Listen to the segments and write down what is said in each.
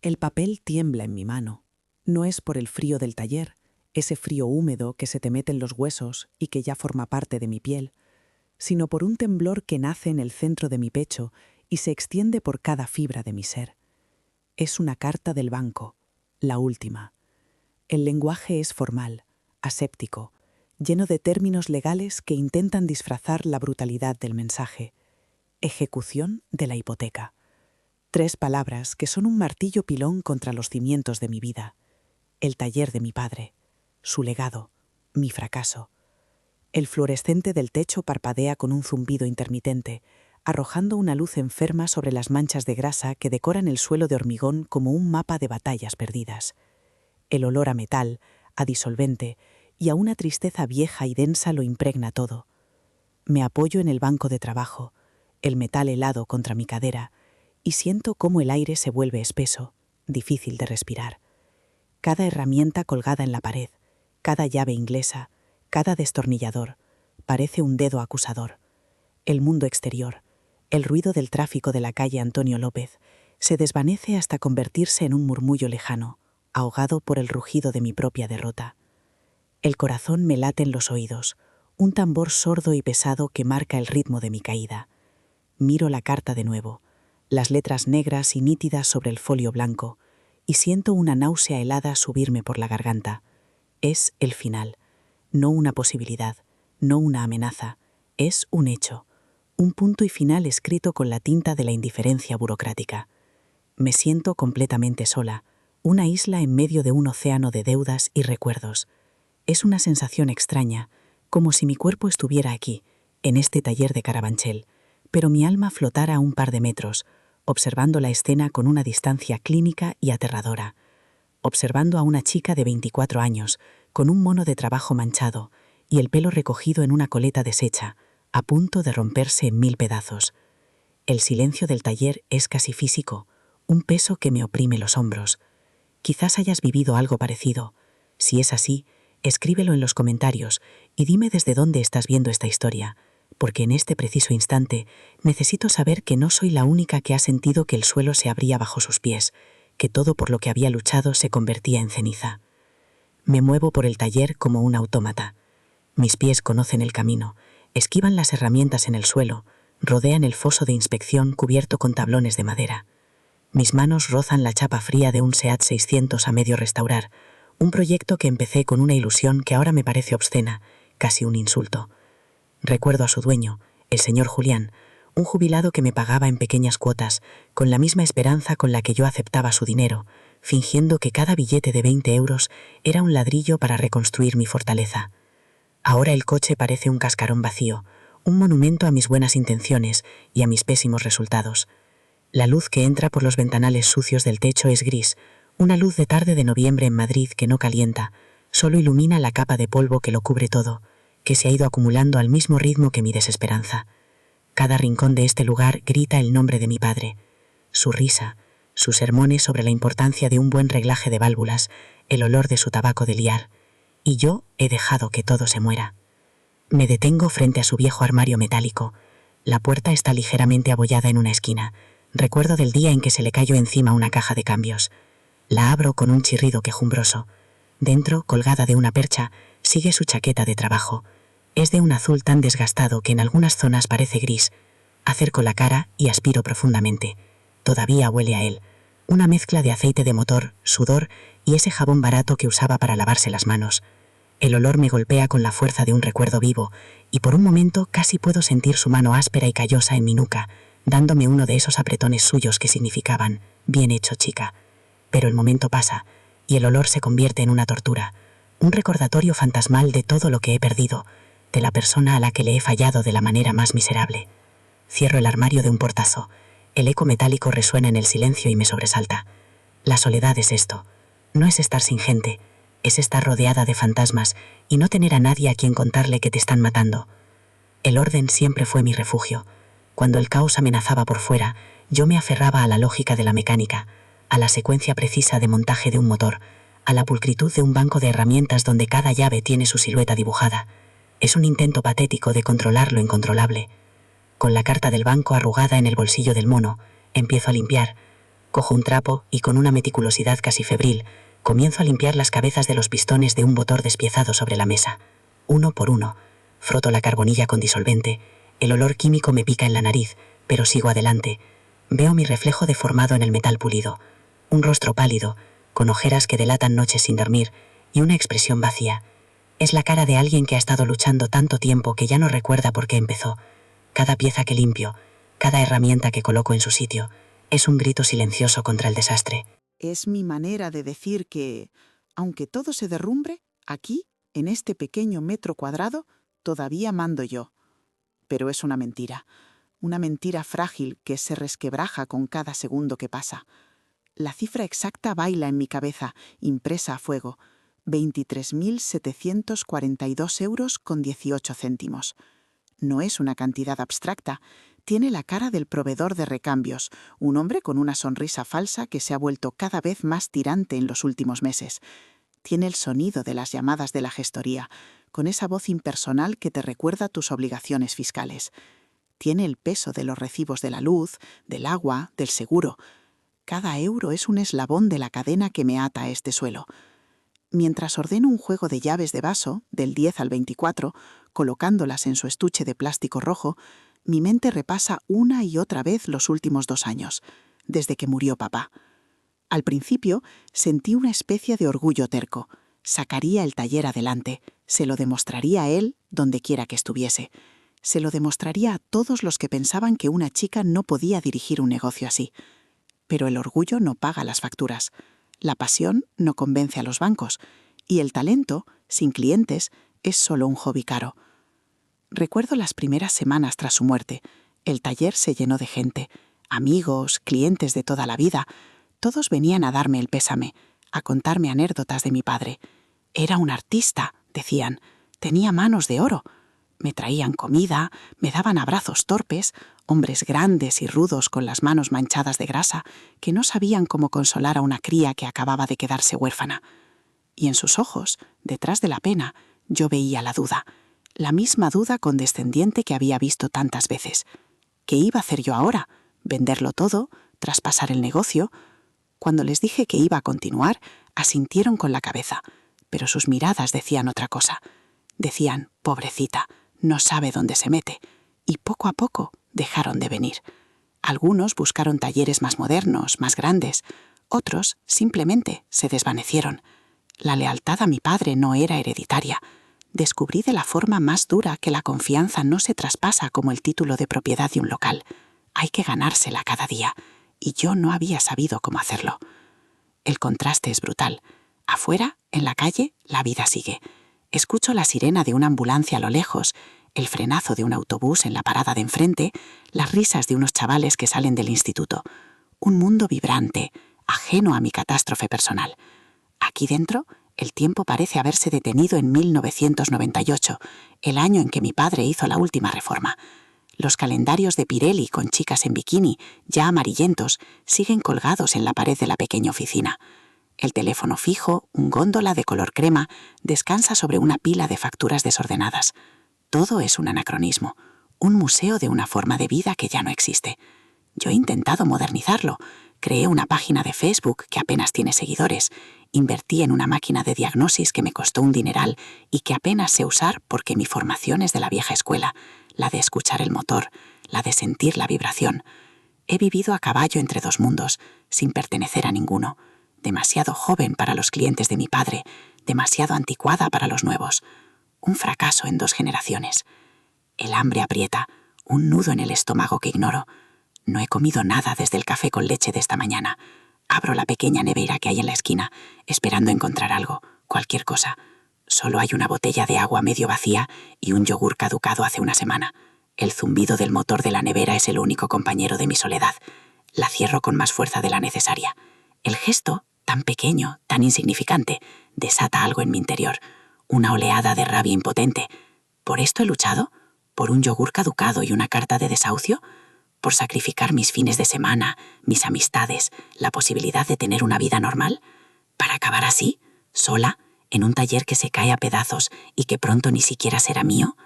El papel tiembla en mi mano. No es por el frío del taller, ese frío húmedo que se te mete en los huesos y que ya forma parte de mi piel, sino por un temblor que nace en el centro de mi pecho y se extiende por cada fibra de mi ser. Es una carta del banco, la última. El lenguaje es formal, aséptico, lleno de términos legales que intentan disfrazar la brutalidad del mensaje. Ejecución de la hipoteca. 3 palabras que son un martillo pilón contra los cimientos de mi vida. El taller de mi padre, su legado, mi fracaso. El fluorescente del techo parpadea con un zumbido intermitente, arrojando una luz enferma sobre las manchas de grasa que decoran el suelo de hormigón como un mapa de batallas perdidas. El olor a metal, a disolvente y a una tristeza vieja y densa lo impregna todo. Me apoyo en el banco de trabajo, el metal helado contra mi cadera, y siento cómo el aire se vuelve espeso, difícil de respirar. Cada herramienta colgada en la pared, cada llave inglesa, cada destornillador, parece un dedo acusador. El mundo exterior, el ruido del tráfico de la calle Antonio López, se desvanece hasta convertirse en un murmullo lejano, ahogado por el rugido de mi propia derrota. El corazón me late en los oídos, un tambor sordo y pesado que marca el ritmo de mi caída. Miro la carta de nuevo, las letras negras y nítidas sobre el folio blanco, y siento una náusea helada subirme por la garganta. Es el final, no una posibilidad, no una amenaza, es un hecho, un punto y final escrito con la tinta de la indiferencia burocrática. Me siento completamente sola, una isla en medio de un océano de deudas y recuerdos. Es una sensación extraña, como si mi cuerpo estuviera aquí, en este taller de Carabanchel, pero mi alma flotara a un par de metros, observando la escena con una distancia clínica y aterradora, observando a una chica de 24 años, con un mono de trabajo manchado y el pelo recogido en una coleta deshecha, a punto de romperse en 1000 pedazos. El silencio del taller es casi físico, un peso que me oprime los hombros. Quizás hayas vivido algo parecido. Si es así, escríbelo en los comentarios y dime desde dónde estás viendo esta historia, porque en este preciso instante necesito saber que no soy la única que ha sentido que el suelo se abría bajo sus pies, que todo por lo que había luchado se convertía en ceniza. Me muevo por el taller como un autómata. Mis pies conocen el camino, esquivan las herramientas en el suelo, rodean el foso de inspección cubierto con tablones de madera. Mis manos rozan la chapa fría de un SEAT 600 a medio restaurar, un proyecto que empecé con una ilusión que ahora me parece obscena, casi un insulto. Recuerdo a su dueño, el señor Julián, un jubilado que me pagaba en pequeñas cuotas, con la misma esperanza con la que yo aceptaba su dinero, fingiendo que cada billete de 20 euros era un ladrillo para reconstruir mi fortaleza. Ahora el coche parece un cascarón vacío, un monumento a mis buenas intenciones y a mis pésimos resultados. La luz que entra por los ventanales sucios del techo es gris, una luz de tarde de noviembre en Madrid que no calienta, solo ilumina la capa de polvo que lo cubre todo, que se ha ido acumulando al mismo ritmo que mi desesperanza. Cada rincón de este lugar grita el nombre de mi padre, su risa, sus sermones sobre la importancia de un buen reglaje de válvulas, el olor de su tabaco de liar, y yo he dejado que todo se muera. Me detengo frente a su viejo armario metálico. La puerta está ligeramente abollada en una esquina. Recuerdo del día en que se le cayó encima una caja de cambios. La abro con un chirrido quejumbroso. Dentro, colgada de una percha, sigue su chaqueta de trabajo. Es de un azul tan desgastado que en algunas zonas parece gris. Acerco la cara y aspiro profundamente. Todavía huele a él. Una mezcla de aceite de motor, sudor y ese jabón barato que usaba para lavarse las manos. El olor me golpea con la fuerza de un recuerdo vivo, y por un momento casi puedo sentir su mano áspera y callosa en mi nuca, dándome uno de esos apretones suyos que significaban, bien hecho, chica. Pero el momento pasa, y el olor se convierte en una tortura, un recordatorio fantasmal de todo lo que he perdido, de la persona a la que le he fallado de la manera más miserable. Cierro el armario de un portazo. El eco metálico resuena en el silencio y me sobresalta. La soledad es esto. No es estar sin gente, es estar rodeada de fantasmas y no tener a nadie a quien contarle que te están matando. El orden siempre fue mi refugio. Cuando el caos amenazaba por fuera, yo me aferraba a la lógica de la mecánica, a la secuencia precisa de montaje de un motor, a la pulcritud de un banco de herramientas donde cada llave tiene su silueta dibujada. Es un intento patético de controlar lo incontrolable. Con la carta del banco arrugada en el bolsillo del mono, empiezo a limpiar, Cojo un trapo y con una meticulosidad casi febril comienzo a limpiar las cabezas de los pistones de un motor despiezado sobre la mesa. Uno por uno. Froto la carbonilla con disolvente. El olor químico me pica en la nariz, pero sigo adelante. Veo mi reflejo deformado en el metal pulido. Un rostro pálido, con ojeras que delatan noches sin dormir, y una expresión vacía. Es la cara de alguien que ha estado luchando tanto tiempo que ya no recuerda por qué empezó. Cada pieza que limpio, cada herramienta que coloco en su sitio, es un grito silencioso contra el desastre. Es mi manera de decir que, aunque todo se derrumbe, aquí, en este pequeño metro cuadrado, todavía mando yo. Pero es una mentira frágil que se resquebraja con cada segundo que pasa. La cifra exacta baila en mi cabeza, impresa a fuego: 23.742 euros con 18 céntimos. No es una cantidad abstracta. Tiene la cara del proveedor de recambios, un hombre con una sonrisa falsa que se ha vuelto cada vez más tirante en los últimos meses. Tiene el sonido de las llamadas de la gestoría, con esa voz impersonal que te recuerda tus obligaciones fiscales. Tiene el peso de los recibos de la luz, del agua, del seguro. Cada euro es un eslabón de la cadena que me ata a este suelo. Mientras ordeno un juego de llaves de vaso, del 10 al 24, colocándolas en su estuche de plástico rojo, mi mente repasa una y otra vez los últimos 2 años, desde que murió papá. Al principio sentí una especie de orgullo terco. Sacaría el taller adelante, se lo demostraría a él donde quiera que estuviese. Se lo demostraría a todos los que pensaban que una chica no podía dirigir un negocio así. Pero el orgullo no paga las facturas. La pasión no convence a los bancos. Y el talento, sin clientes, es solo un hobby caro. Recuerdo las primeras semanas tras su muerte. El taller se llenó de gente, amigos, clientes de toda la vida. Todos venían a darme el pésame, a contarme anécdotas de mi padre. Era un artista, decían. Tenía manos de oro. Me traían comida, me daban abrazos torpes, hombres grandes y rudos con las manos manchadas de grasa, que no sabían cómo consolar a una cría que acababa de quedarse huérfana. Y en sus ojos, detrás de la pena, yo veía la duda. La misma duda condescendiente que había visto tantas veces. ¿Qué iba a hacer yo ahora? ¿Venderlo todo? ¿Traspasar el negocio? Cuando les dije que iba a continuar, asintieron con la cabeza, pero sus miradas decían otra cosa. Decían: pobrecita, no sabe dónde se mete, y poco a poco dejaron de venir. Algunos buscaron talleres más modernos, más grandes, otros simplemente se desvanecieron. La lealtad a mi padre no era hereditaria. Descubrí de la forma más dura que la confianza no se traspasa como el título de propiedad de un local. Hay que ganársela cada día, y yo no había sabido cómo hacerlo. El contraste es brutal. Afuera, en la calle, la vida sigue. Escucho la sirena de una ambulancia a lo lejos, el frenazo de un autobús en la parada de enfrente, las risas de unos chavales que salen del instituto. Un mundo vibrante, ajeno a mi catástrofe personal. Aquí dentro, el tiempo parece haberse detenido en 1998, el año en que mi padre hizo la última reforma. Los calendarios de Pirelli con chicas en bikini, ya amarillentos, siguen colgados en la pared de la pequeña oficina. El teléfono fijo, un góndola de color crema, descansa sobre una pila de facturas desordenadas. Todo es un anacronismo, un museo de una forma de vida que ya no existe. Yo he intentado modernizarlo. Creé una página de Facebook que apenas tiene seguidores. Invertí en una máquina de diagnosis que me costó un dineral y que apenas sé usar porque mi formación es de la vieja escuela, la de escuchar el motor, la de sentir la vibración. He vivido a caballo entre dos mundos, sin pertenecer a ninguno. Demasiado joven para los clientes de mi padre, demasiado anticuada para los nuevos. Un fracaso en 2 generaciones. El hambre aprieta, un nudo en el estómago que ignoro. No he comido nada desde el café con leche de esta mañana. Abro la pequeña nevera que hay en la esquina, esperando encontrar algo, cualquier cosa. Solo hay una botella de agua medio vacía y un yogur caducado hace una semana. El zumbido del motor de la nevera es el único compañero de mi soledad. La cierro con más fuerza de la necesaria. El gesto, tan pequeño, tan insignificante, desata algo en mi interior. Una oleada de rabia impotente. ¿Por esto he luchado? ¿Por un yogur caducado y una carta de desahucio? ¿Por sacrificar mis fines de semana, mis amistades, la posibilidad de tener una vida normal? ¿Para acabar así, sola, en un taller que se cae a pedazos y que pronto ni siquiera será mío?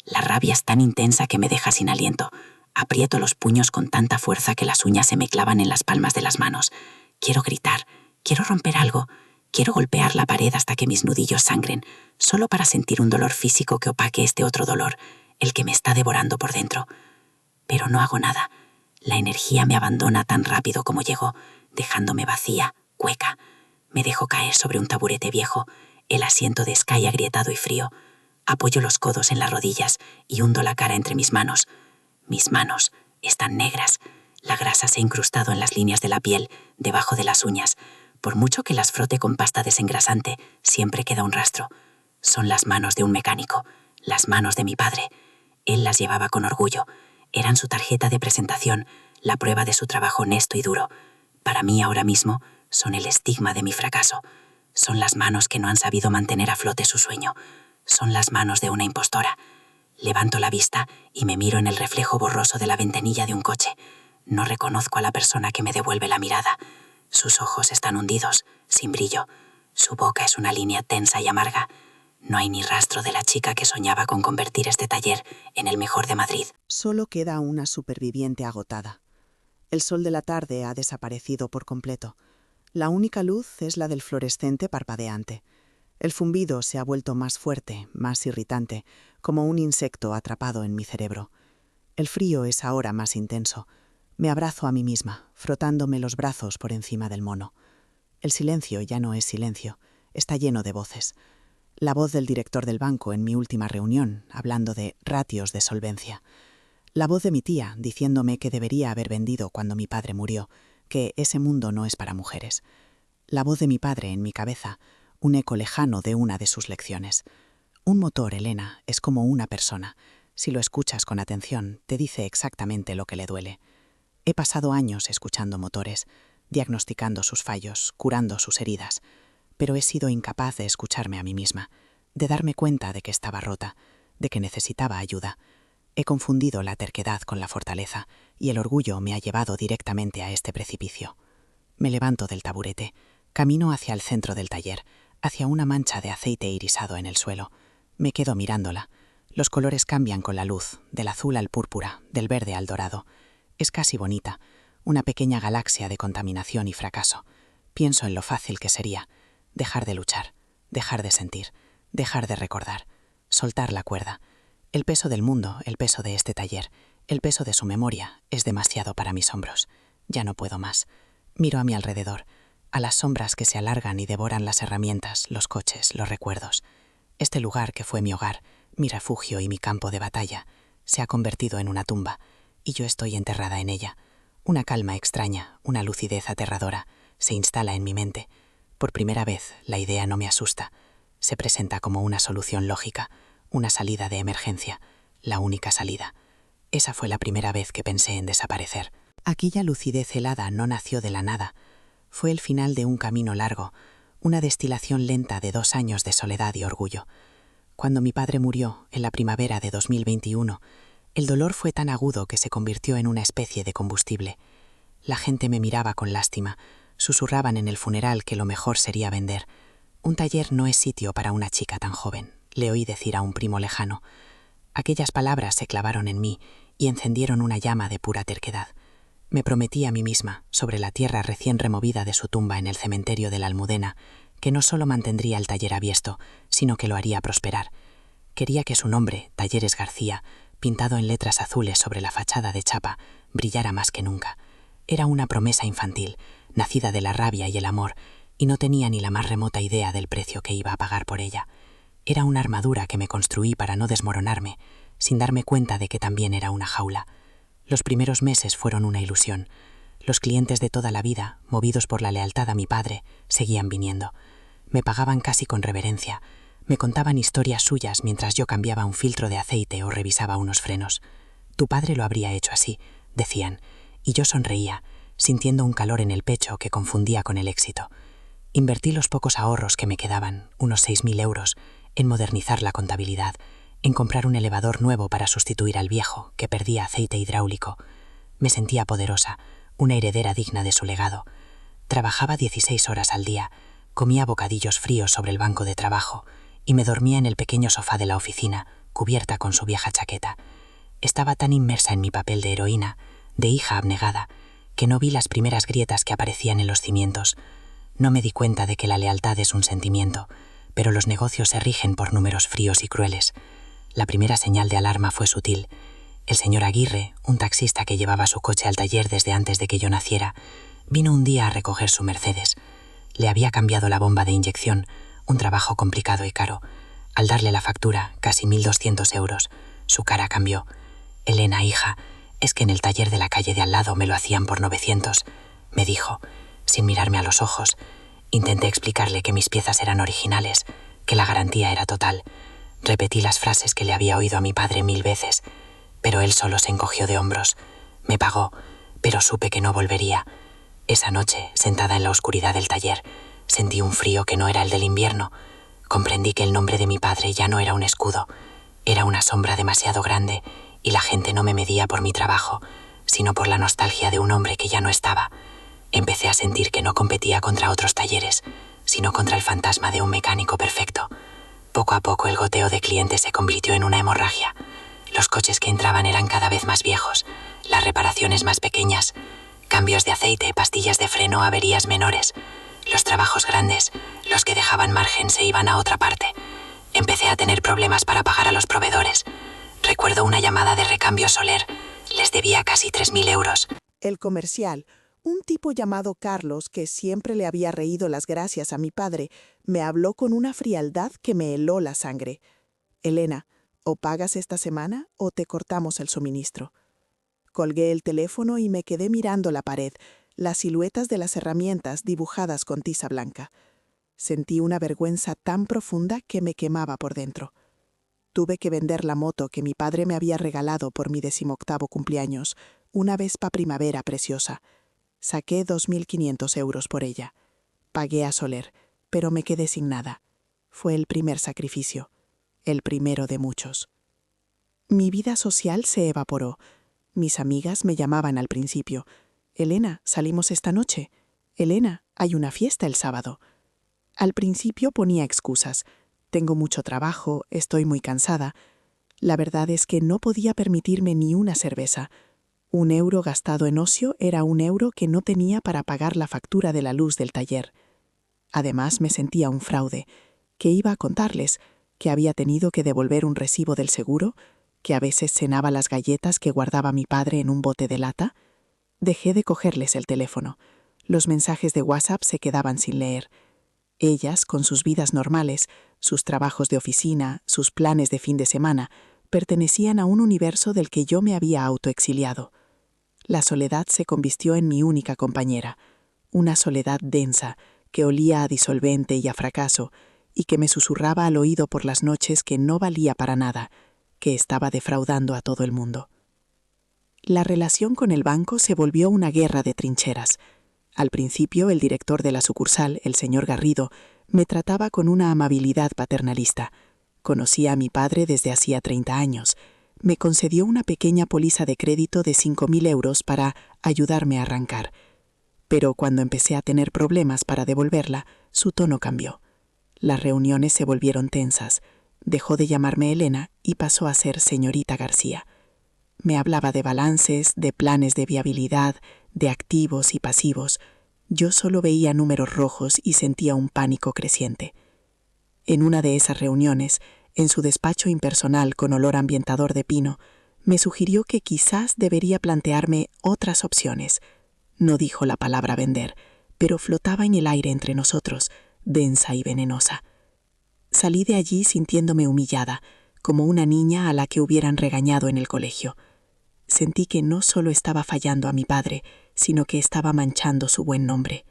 La rabia es tan intensa que me deja sin aliento. Aprieto los puños con tanta fuerza que las uñas se me clavan en las palmas de las manos. Quiero gritar, quiero romper algo, quiero golpear la pared hasta que mis nudillos sangren, solo para sentir un dolor físico que opaque este otro dolor, el que me está devorando por dentro. Pero no hago nada. La energía me abandona tan rápido como llegó, dejándome vacía, hueca. Me dejo caer sobre un taburete viejo, el asiento de Sky agrietado y frío. Apoyo los codos en las rodillas y hundo la cara entre mis manos. Mis manos están negras. La grasa se ha incrustado en las líneas de la piel, debajo de las uñas. Por mucho que las frote con pasta desengrasante, siempre queda un rastro. Son las manos de un mecánico, las manos de mi padre. Él las llevaba con orgullo. Eran su tarjeta de presentación, la prueba de su trabajo honesto y duro. Para mí ahora mismo son el estigma de mi fracaso. Son las manos que no han sabido mantener a flote su sueño. Son las manos de una impostora. Levanto la vista y me miro en el reflejo borroso de la ventanilla de un coche. No reconozco a la persona que me devuelve la mirada. Sus ojos están hundidos, sin brillo. Su boca es una línea tensa y amarga. No hay ni rastro de la chica que soñaba con convertir este taller en el mejor de Madrid. Solo queda una superviviente agotada. El sol de la tarde ha desaparecido por completo. La única luz es la del fluorescente parpadeante. El zumbido se ha vuelto más fuerte, más irritante, como un insecto atrapado en mi cerebro. El frío es ahora más intenso. Me abrazo a mí misma, frotándome los brazos por encima del mono. El silencio ya no es silencio, está lleno de voces. La voz del director del banco en mi última reunión, hablando de ratios de solvencia. La voz de mi tía, diciéndome que debería haber vendido cuando mi padre murió, que ese mundo no es para mujeres. La voz de mi padre en mi cabeza, un eco lejano de una de sus lecciones. Un motor, Elena, es como una persona. Si lo escuchas con atención, te dice exactamente lo que le duele. He pasado años escuchando motores, diagnosticando sus fallos, curando sus heridas, pero he sido incapaz de escucharme a mí misma, de darme cuenta de que estaba rota, de que necesitaba ayuda. He confundido la terquedad con la fortaleza, y el orgullo me ha llevado directamente a este precipicio. Me levanto del taburete, camino hacia el centro del taller, hacia una mancha de aceite irisado en el suelo. Me quedo mirándola. Los colores cambian con la luz, del azul al púrpura, del verde al dorado. Es casi bonita, una pequeña galaxia de contaminación y fracaso. Pienso en lo fácil que sería dejar de luchar, dejar de sentir, dejar de recordar, soltar la cuerda. El peso del mundo, el peso de este taller, el peso de su memoria es demasiado para mis hombros. Ya no puedo más. Miro a mi alrededor, a las sombras que se alargan y devoran las herramientas, los coches, los recuerdos. Este lugar que fue mi hogar, mi refugio y mi campo de batalla, se ha convertido en una tumba, y yo estoy enterrada en ella. Una calma extraña, una lucidez aterradora, se instala en mi mente. Por primera vez, la idea no me asusta. Se presenta como una solución lógica, una salida de emergencia, la única salida. Esa fue la primera vez que pensé en desaparecer. Aquella lucidez helada no nació de la nada. Fue el final de un camino largo, una destilación lenta de 2 años de soledad y orgullo. Cuando mi padre murió, en la primavera de 2021, el dolor fue tan agudo que se convirtió en una especie de combustible. La gente me miraba con lástima, susurraban en el funeral que lo mejor sería vender. Un taller no es sitio para una chica tan joven, le oí decir a un primo lejano. Aquellas palabras se clavaron en mí y encendieron una llama de pura terquedad. Me prometí a mí misma, sobre la tierra recién removida de su tumba en el cementerio de la Almudena, que no solo mantendría el taller abierto, sino que lo haría prosperar. Quería que su nombre, Talleres García, pintado en letras azules sobre la fachada de chapa, brillara más que nunca. Era una promesa infantil, nacida de la rabia y el amor, y no tenía ni la más remota idea del precio que iba a pagar por ella. Era una armadura que me construí para no desmoronarme, sin darme cuenta de que también era una jaula. Los primeros meses fueron una ilusión. Los clientes de toda la vida, movidos por la lealtad a mi padre, seguían viniendo. Me pagaban casi con reverencia. Me contaban historias suyas mientras yo cambiaba un filtro de aceite o revisaba unos frenos. Tu padre lo habría hecho así, decían, y yo sonreía, sintiendo un calor en el pecho que confundía con el éxito. Invertí los pocos ahorros que me quedaban, unos 6.000 euros, en modernizar la contabilidad, en comprar un elevador nuevo para sustituir al viejo, que perdía aceite hidráulico. Me sentía poderosa, una heredera digna de su legado. Trabajaba 16 horas al día, comía bocadillos fríos sobre el banco de trabajo y me dormía en el pequeño sofá de la oficina, cubierta con su vieja chaqueta. Estaba tan inmersa en mi papel de heroína, de hija abnegada, que no vi las primeras grietas que aparecían en los cimientos. No me di cuenta de que la lealtad es un sentimiento, pero los negocios se rigen por números fríos y crueles. La primera señal de alarma fue sutil. El señor Aguirre, un taxista que llevaba su coche al taller desde antes de que yo naciera, vino un día a recoger su Mercedes. Le había cambiado la bomba de inyección, un trabajo complicado y caro. Al darle la factura, casi 1.200 euros, su cara cambió. «Elena, hija, es que en el taller de la calle de al lado me lo hacían por 900», me dijo, sin mirarme a los ojos. Intenté explicarle que mis piezas eran originales, que la garantía era total. Repetí las frases que le había oído a mi padre 1000 veces, pero él solo se encogió de hombros. Me pagó, pero supe que no volvería. Esa noche, sentada en la oscuridad del taller, sentí un frío que no era el del invierno. Comprendí que el nombre de mi padre ya no era un escudo, era una sombra demasiado grande, y la gente no me medía por mi trabajo, sino por la nostalgia de un hombre que ya no estaba. Empecé a sentir que no competía contra otros talleres, sino contra el fantasma de un mecánico perfecto. Poco a poco el goteo de clientes se convirtió en una hemorragia. Los coches que entraban eran cada vez más viejos, las reparaciones más pequeñas, cambios de aceite, pastillas de freno, averías menores. Los trabajos grandes, los que dejaban margen, se iban a otra parte. Empecé a tener problemas para pagar a los proveedores. Recuerdo una llamada de Recambio Soler. Les debía casi 3.000 euros. El comercial, un tipo llamado Carlos, que siempre le había reído las gracias a mi padre, me habló con una frialdad que me heló la sangre. «Elena, o pagas esta semana o te cortamos el suministro». Colgué el teléfono y me quedé mirando la pared, las siluetas de las herramientas dibujadas con tiza blanca. Sentí una vergüenza tan profunda que me quemaba por dentro. Tuve que vender la moto que mi padre me había regalado por mi 18º cumpleaños, una Vespa Primavera preciosa. Saqué 2.500 euros por ella. Pagué a Soler, pero me quedé sin nada. Fue el primer sacrificio, el primero de muchos. Mi vida social se evaporó. Mis amigas me llamaban al principio. «Elena, ¿salimos esta noche? Elena, hay una fiesta el sábado». Al principio ponía excusas. «Tengo mucho trabajo, estoy muy cansada». La verdad es que no podía permitirme ni una cerveza. 1 euro gastado en ocio era 1 euro que no tenía para pagar la factura de la luz del taller. Además me sentía un fraude. ¿Qué iba a contarles? ¿Que había tenido que devolver un recibo del seguro? ¿Que a veces cenaba las galletas que guardaba mi padre en un bote de lata? Dejé de cogerles el teléfono. Los mensajes de WhatsApp se quedaban sin leer. Ellas, con sus vidas normales, sus trabajos de oficina, sus planes de fin de semana, pertenecían a un universo del que yo me había autoexiliado. La soledad se convirtió en mi única compañera, una soledad densa que olía a disolvente y a fracaso, y que me susurraba al oído por las noches que no valía para nada, que estaba defraudando a todo el mundo. La relación con el banco se volvió una guerra de trincheras. Al principio, el director de la sucursal, el señor Garrido, me trataba con una amabilidad paternalista. Conocía a mi padre desde hacía 30 años. Me concedió una pequeña póliza de crédito de 5.000 euros para ayudarme a arrancar. Pero cuando empecé a tener problemas para devolverla, su tono cambió. Las reuniones se volvieron tensas. Dejó de llamarme Elena y pasó a ser señorita García. Me hablaba de balances, de planes de viabilidad, de activos y pasivos. Yo solo veía números rojos y sentía un pánico creciente. En una de esas reuniones, en su despacho impersonal con olor a ambientador de pino, me sugirió que quizás debería plantearme otras opciones. No dijo la palabra vender, pero flotaba en el aire entre nosotros, densa y venenosa. Salí de allí sintiéndome humillada, como una niña a la que hubieran regañado en el colegio. Sentí que no solo estaba fallando a mi padre, sino que estaba manchando su buen nombre.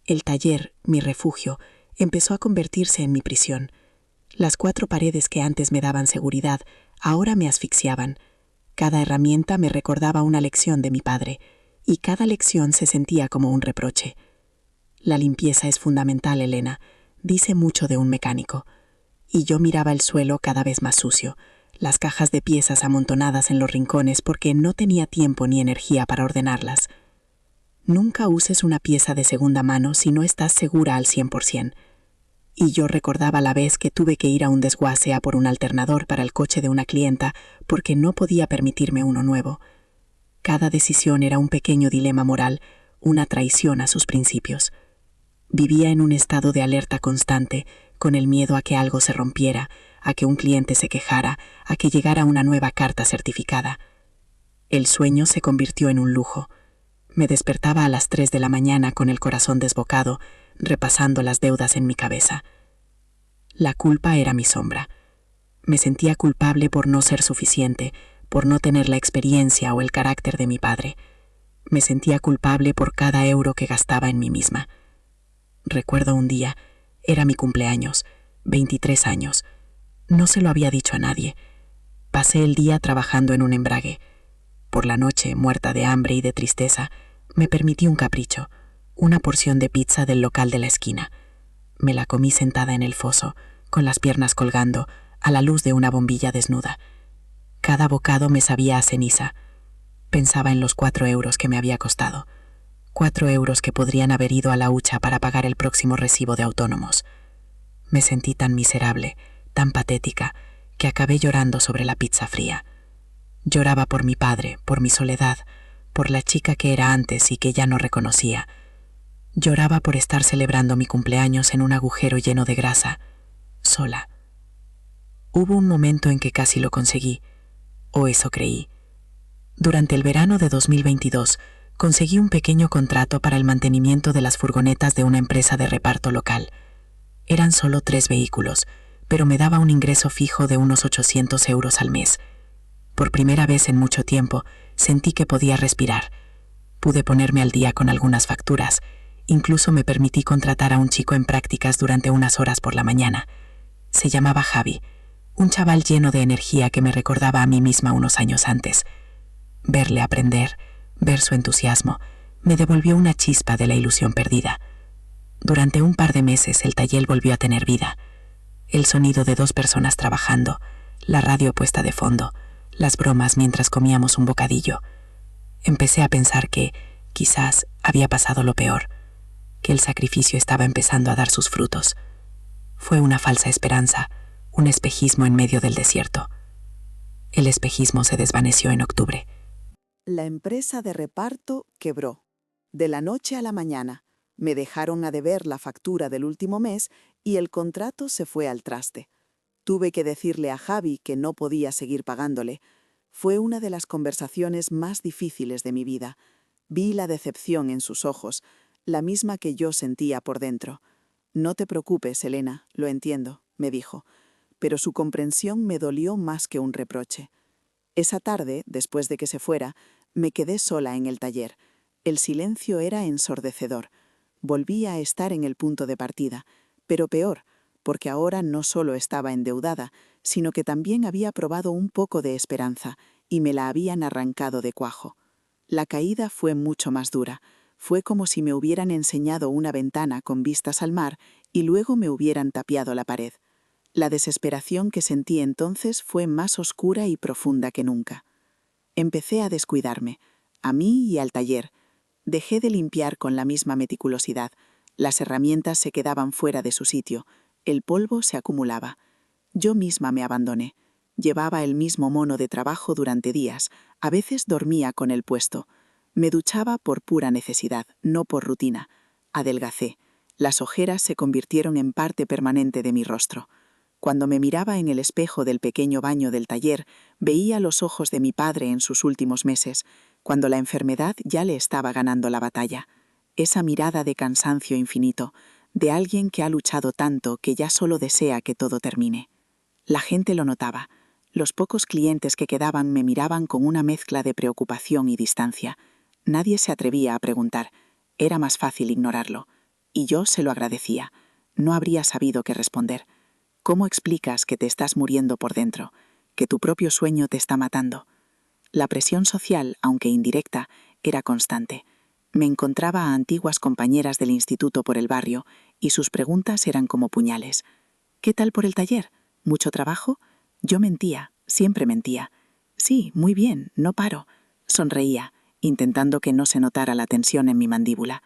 El taller, mi refugio, empezó a convertirse en mi prisión. Las 4 paredes que antes me daban seguridad, ahora me asfixiaban. Cada herramienta me recordaba una lección de mi padre, y cada lección se sentía como un reproche. La limpieza es fundamental, Elena, dice mucho de un mecánico. Y yo miraba el suelo cada vez más sucio, las cajas de piezas amontonadas en los rincones porque no tenía tiempo ni energía para ordenarlas. Nunca uses una pieza de segunda mano si no estás segura al 100%. y yo recordaba la vez que tuve que ir a un desguace a por un alternador para el coche de una clienta porque no podía permitirme uno nuevo. Cada decisión era un pequeño dilema moral, una traición a sus principios. Vivía en un estado de alerta constante, con el miedo a que algo se rompiera, a que un cliente se quejara, a que llegara una nueva carta certificada. El sueño se convirtió en un lujo. Me despertaba a las 3 de la mañana con el corazón desbocado, repasando las deudas en mi cabeza. La culpa era mi sombra. Me sentía culpable por no ser suficiente, por no tener la experiencia o el carácter de mi padre. Me sentía culpable por cada euro que gastaba en mí misma. Recuerdo un día, era mi cumpleaños, 23 años. No se lo había dicho a nadie. Pasé el día trabajando en un embrague. Por la noche, muerta de hambre y de tristeza, me permití un capricho, una porción de pizza del local de la esquina. Me la comí sentada en el foso, con las piernas colgando, a la luz de una bombilla desnuda. Cada bocado me sabía a ceniza. Pensaba en los 4 euros que me había costado. 4 euros que podrían haber ido a la hucha para pagar el próximo recibo de autónomos. Me sentí tan miserable, tan patética, que acabé llorando sobre la pizza fría. Lloraba por mi padre, por mi soledad, por la chica que era antes y que ya no reconocía. Lloraba por estar celebrando mi cumpleaños en un agujero lleno de grasa, sola. Hubo un momento en que casi lo conseguí, o eso creí. Durante el verano de 2022, conseguí un pequeño contrato para el mantenimiento de las furgonetas de una empresa de reparto local. Eran solo 3 vehículos, pero me daba un ingreso fijo de unos 800 euros al mes. Por primera vez en mucho tiempo, sentí que podía respirar. Pude ponerme al día con algunas facturas. Incluso me permití contratar a un chico en prácticas durante unas horas por la mañana. Se llamaba Javi, un chaval lleno de energía que me recordaba a mí misma unos años antes. Verle aprender, ver su entusiasmo, me devolvió una chispa de la ilusión perdida. Durante un par de meses el taller volvió a tener vida. El sonido de 2 personas trabajando, la radio puesta de fondo, las bromas mientras comíamos un bocadillo. Empecé a pensar que, quizás, había pasado lo peor, que el sacrificio estaba empezando a dar sus frutos. Fue una falsa esperanza, un espejismo en medio del desierto. El espejismo se desvaneció en octubre. La empresa de reparto quebró. De la noche a la mañana, me dejaron a deber la factura del último mes y el contrato se fue al traste. Tuve que decirle a Javi que no podía seguir pagándole. Fue una de las conversaciones más difíciles de mi vida. Vi la decepción en sus ojos, la misma que yo sentía por dentro. «No te preocupes, Elena, lo entiendo», me dijo, pero su comprensión me dolió más que un reproche. Esa tarde, después de que se fuera, me quedé sola en el taller. El silencio era ensordecedor. Volví a estar en el punto de partida, pero peor, porque ahora no solo estaba endeudada, sino que también había probado un poco de esperanza y me la habían arrancado de cuajo. La caída fue mucho más dura. Fue como si me hubieran enseñado una ventana con vistas al mar y luego me hubieran tapiado la pared. La desesperación que sentí entonces fue más oscura y profunda que nunca. Empecé a descuidarme, a mí y al taller. Dejé de limpiar con la misma meticulosidad. Las herramientas se quedaban fuera de su sitio. El polvo se acumulaba. Yo misma me abandoné. Llevaba el mismo mono de trabajo durante días. A veces dormía con el puesto. Me duchaba por pura necesidad, no por rutina. Adelgacé. Las ojeras se convirtieron en parte permanente de mi rostro. Cuando me miraba en el espejo del pequeño baño del taller, veía los ojos de mi padre en sus últimos meses, cuando la enfermedad ya le estaba ganando la batalla. Esa mirada de cansancio infinito, de alguien que ha luchado tanto que ya solo desea que todo termine. La gente lo notaba. Los pocos clientes que quedaban me miraban con una mezcla de preocupación y distancia. Nadie se atrevía a preguntar. Era más fácil ignorarlo. Y yo se lo agradecía. No habría sabido qué responder. ¿Cómo explicas que te estás muriendo por dentro? Que tu propio sueño te está matando. La presión social, aunque indirecta, era constante. Me encontraba a antiguas compañeras del instituto por el barrio y sus preguntas eran como puñales. ¿Qué tal por el taller? ¿Mucho trabajo? Yo mentía, siempre mentía. Sí, muy bien, no paro. Sonreía, intentando que no se notara la tensión en mi mandíbula.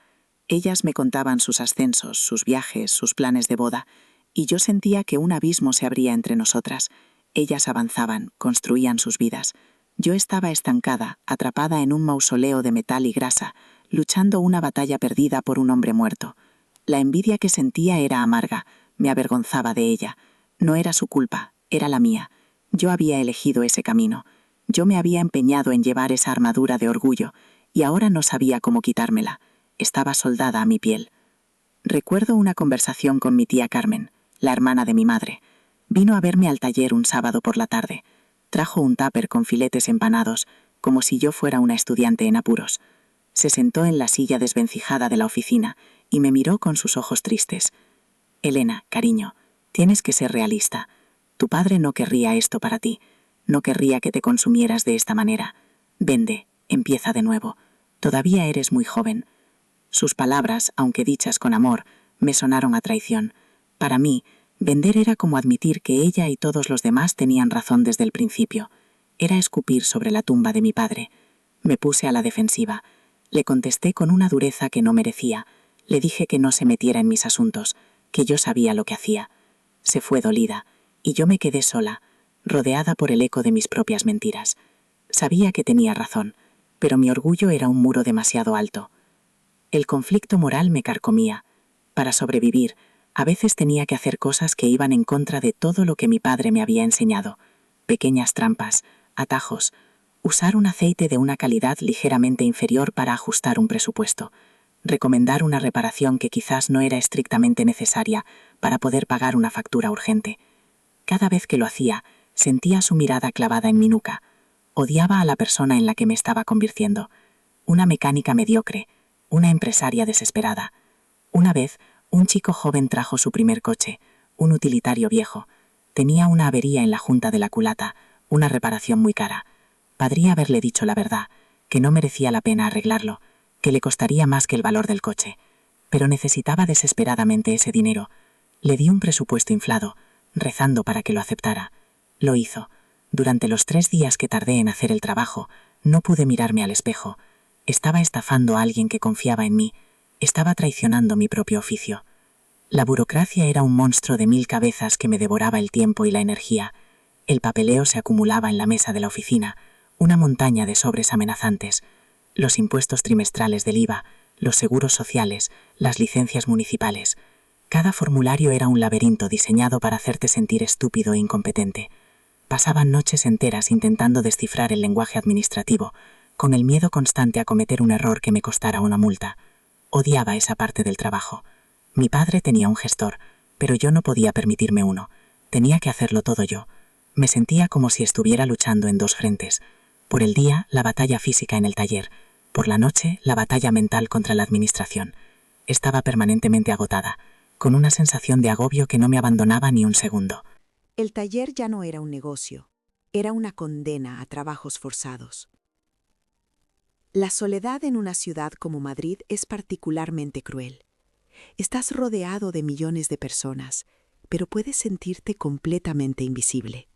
Ellas me contaban sus ascensos, sus viajes, sus planes de boda. y yo sentía que un abismo se abría entre nosotras. Ellas avanzaban, construían sus vidas. Yo estaba estancada, atrapada en un mausoleo de metal y grasa, luchando una batalla perdida por un hombre muerto. La envidia que sentía era amarga, me avergonzaba de ella. No era su culpa, era la mía. Yo había elegido ese camino. Yo me había empeñado en llevar esa armadura de orgullo, y ahora no sabía cómo quitármela. Estaba soldada a mi piel. Recuerdo una conversación con mi tía Carmen, la hermana de mi madre. Vino a verme al taller un sábado por la tarde. Trajo un tupper con filetes empanados, como si yo fuera una estudiante en apuros. Se sentó en la silla desvencijada de la oficina y me miró con sus ojos tristes. Elena, cariño, tienes que ser realista. Tu padre no querría esto para ti. No querría que te consumieras de esta manera. Vende, empieza de nuevo. Todavía eres muy joven. Sus palabras, aunque dichas con amor, me sonaron a traición. Para mí, vender era como admitir que ella y todos los demás tenían razón desde el principio. Era escupir sobre la tumba de mi padre. Me puse a la defensiva. Le contesté con una dureza que no merecía. Le dije que no se metiera en mis asuntos, que yo sabía lo que hacía. Se fue dolida, y yo me quedé sola, rodeada por el eco de mis propias mentiras. Sabía que tenía razón, pero mi orgullo era un muro demasiado alto. El conflicto moral me carcomía. Para sobrevivir, a veces tenía que hacer cosas que iban en contra de todo lo que mi padre me había enseñado. Pequeñas trampas, atajos, usar un aceite de una calidad ligeramente inferior para ajustar un presupuesto, recomendar una reparación que quizás no era estrictamente necesaria para poder pagar una factura urgente. Cada vez que lo hacía, sentía su mirada clavada en mi nuca. Odiaba a la persona en la que me estaba convirtiendo. Una mecánica mediocre, una empresaria desesperada. Una vez, un chico joven trajo su primer coche, un utilitario viejo. Tenía una avería en la junta de la culata, una reparación muy cara. Podría haberle dicho la verdad, que no merecía la pena arreglarlo, que le costaría más que el valor del coche. Pero necesitaba desesperadamente ese dinero. Le di un presupuesto inflado, rezando para que lo aceptara. Lo hizo. Durante los 3 días que tardé en hacer el trabajo, no pude mirarme al espejo. Estaba estafando a alguien que confiaba en mí. Estaba traicionando mi propio oficio. La burocracia era un monstruo de 1000 cabezas que me devoraba el tiempo y la energía. El papeleo se acumulaba en la mesa de la oficina, una montaña de sobres amenazantes. Los impuestos trimestrales del IVA, los seguros sociales, las licencias municipales. Cada formulario era un laberinto diseñado para hacerte sentir estúpido e incompetente. Pasaban noches enteras intentando descifrar el lenguaje administrativo, con el miedo constante a cometer un error que me costara una multa. Odiaba esa parte del trabajo. Mi padre tenía un gestor, pero yo no podía permitirme uno. Tenía que hacerlo todo yo. Me sentía como si estuviera luchando en 2 frentes. Por el día, la batalla física en el taller. Por la noche, la batalla mental contra la administración. Estaba permanentemente agotada, con una sensación de agobio que no me abandonaba ni un segundo. El taller ya no era un negocio, era una condena a trabajos forzados. La soledad en una ciudad como Madrid es particularmente cruel. Estás rodeado de millones de personas, pero puedes sentirte completamente invisible.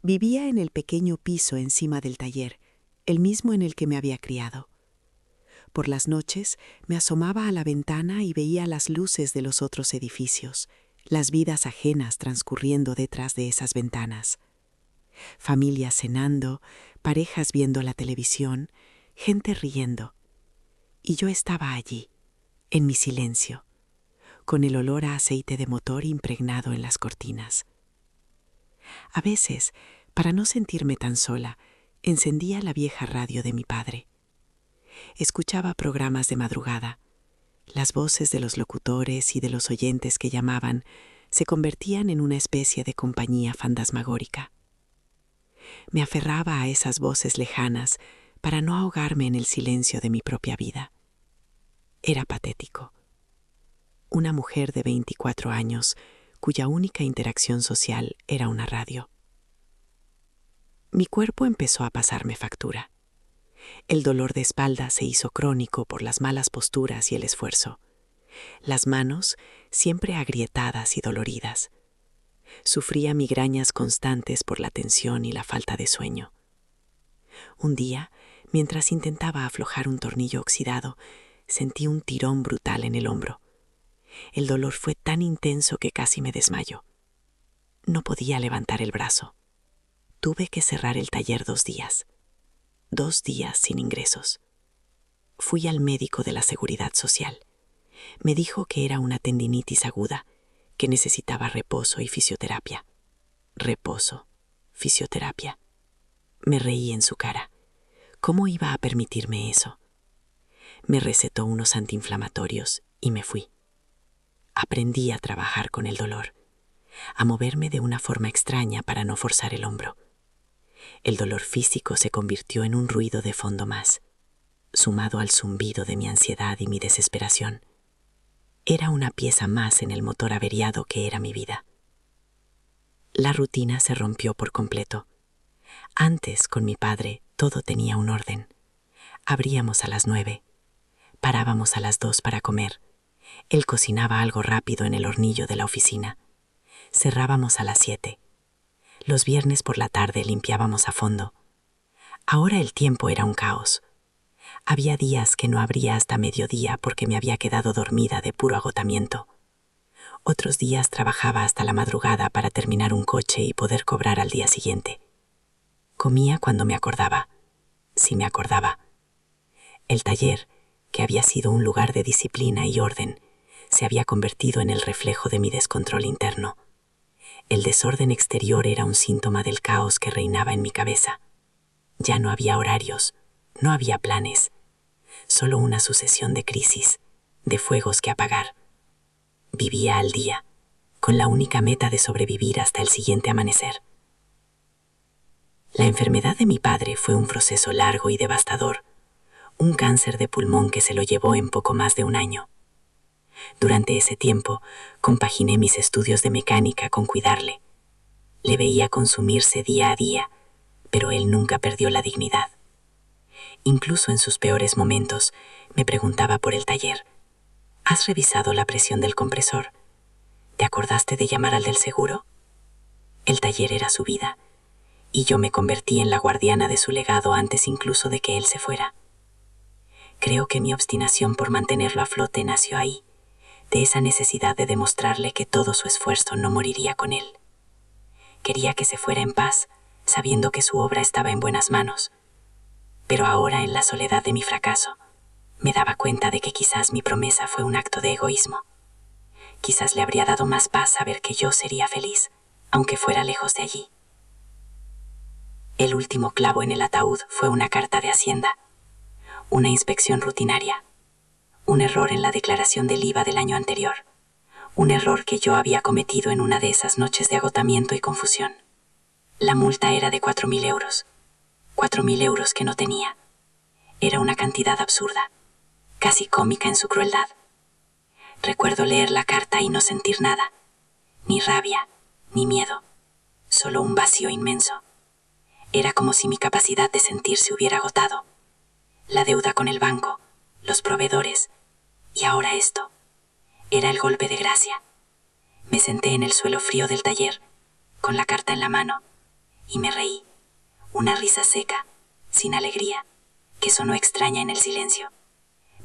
Vivía en el pequeño piso encima del taller, el mismo en el que me había criado. Por las noches me asomaba a la ventana y veía las luces de los otros edificios, las vidas ajenas transcurriendo detrás de esas ventanas. Familias cenando, parejas viendo la televisión, gente riendo. Y yo estaba allí, en mi silencio, con el olor a aceite de motor impregnado en las cortinas. A veces, para no sentirme tan sola, encendía la vieja radio de mi padre. Escuchaba programas de madrugada. Las voces de los locutores y de los oyentes que llamaban se convertían en una especie de compañía fantasmagórica. Me aferraba a esas voces lejanas para no ahogarme en el silencio de mi propia vida. Era patético. Una mujer de 24 años cuya única interacción social era una radio. Mi cuerpo empezó a pasarme factura. El dolor de espalda se hizo crónico por las malas posturas y el esfuerzo. Las manos siempre agrietadas y doloridas. Sufría migrañas constantes por la tensión y la falta de sueño. Un día, mientras intentaba aflojar un tornillo oxidado, sentí un tirón brutal en el hombro. El dolor fue tan intenso que casi me desmayo. No podía levantar el brazo. Tuve que cerrar el taller 2 días. 2 días sin ingresos. Fui al médico de la Seguridad Social. Me dijo que era una tendinitis aguda, que necesitaba reposo y fisioterapia. Reposo, fisioterapia. Me reí en su cara. ¿Cómo iba a permitirme eso? Me recetó unos antiinflamatorios y me fui. Aprendí a trabajar con el dolor, a moverme de una forma extraña para no forzar el hombro. El dolor físico se convirtió en un ruido de fondo más, sumado al zumbido de mi ansiedad y mi desesperación. Era una pieza más en el motor averiado que era mi vida. La rutina se rompió por completo. Antes, con mi padre, todo tenía un orden. Abríamos a las 9. Parábamos a las 2 para comer. Él cocinaba algo rápido en el hornillo de la oficina. Cerrábamos a las 7. Los viernes por la tarde limpiábamos a fondo. Ahora el tiempo era un caos. Había días que no abría hasta mediodía porque me había quedado dormida de puro agotamiento. Otros días trabajaba hasta la madrugada para terminar un coche y poder cobrar al día siguiente. Comía cuando me acordaba, si me acordaba. El taller, que había sido un lugar de disciplina y orden, se había convertido en el reflejo de mi descontrol interno. El desorden exterior era un síntoma del caos que reinaba en mi cabeza. Ya no había horarios, no había planes, solo una sucesión de crisis, de fuegos que apagar. Vivía al día, con la única meta de sobrevivir hasta el siguiente amanecer. La enfermedad de mi padre fue un proceso largo y devastador, un cáncer de pulmón que se lo llevó en poco más de un año. Durante ese tiempo, compaginé mis estudios de mecánica con cuidarle. Le veía consumirse día a día, pero él nunca perdió la dignidad. Incluso en sus peores momentos, me preguntaba por el taller. ¿Has revisado la presión del compresor? ¿Te acordaste de llamar al del seguro? El taller era su vida, y yo me convertí en la guardiana de su legado antes incluso de que él se fuera. Creo que mi obstinación por mantenerlo a flote nació ahí, de esa necesidad de demostrarle que todo su esfuerzo no moriría con él. Quería que se fuera en paz, sabiendo que su obra estaba en buenas manos. Pero ahora, en la soledad de mi fracaso, me daba cuenta de que quizás mi promesa fue un acto de egoísmo. Quizás le habría dado más paz saber que yo sería feliz, aunque fuera lejos de allí. El último clavo en el ataúd fue una carta de Hacienda, una inspección rutinaria, un error en la declaración del IVA del año anterior, un error que yo había cometido en una de esas noches de agotamiento y confusión. La multa era de 4.000 euros. 4.000 euros que no tenía. Era una cantidad absurda, casi cómica en su crueldad. Recuerdo leer la carta y no sentir nada, ni rabia, ni miedo, solo un vacío inmenso. Era como si mi capacidad de sentir se hubiera agotado. La deuda con el banco, los proveedores, y ahora esto. Era el golpe de gracia. Me senté en el suelo frío del taller, con la carta en la mano, y me reí. Una risa seca, sin alegría, que sonó extraña en el silencio.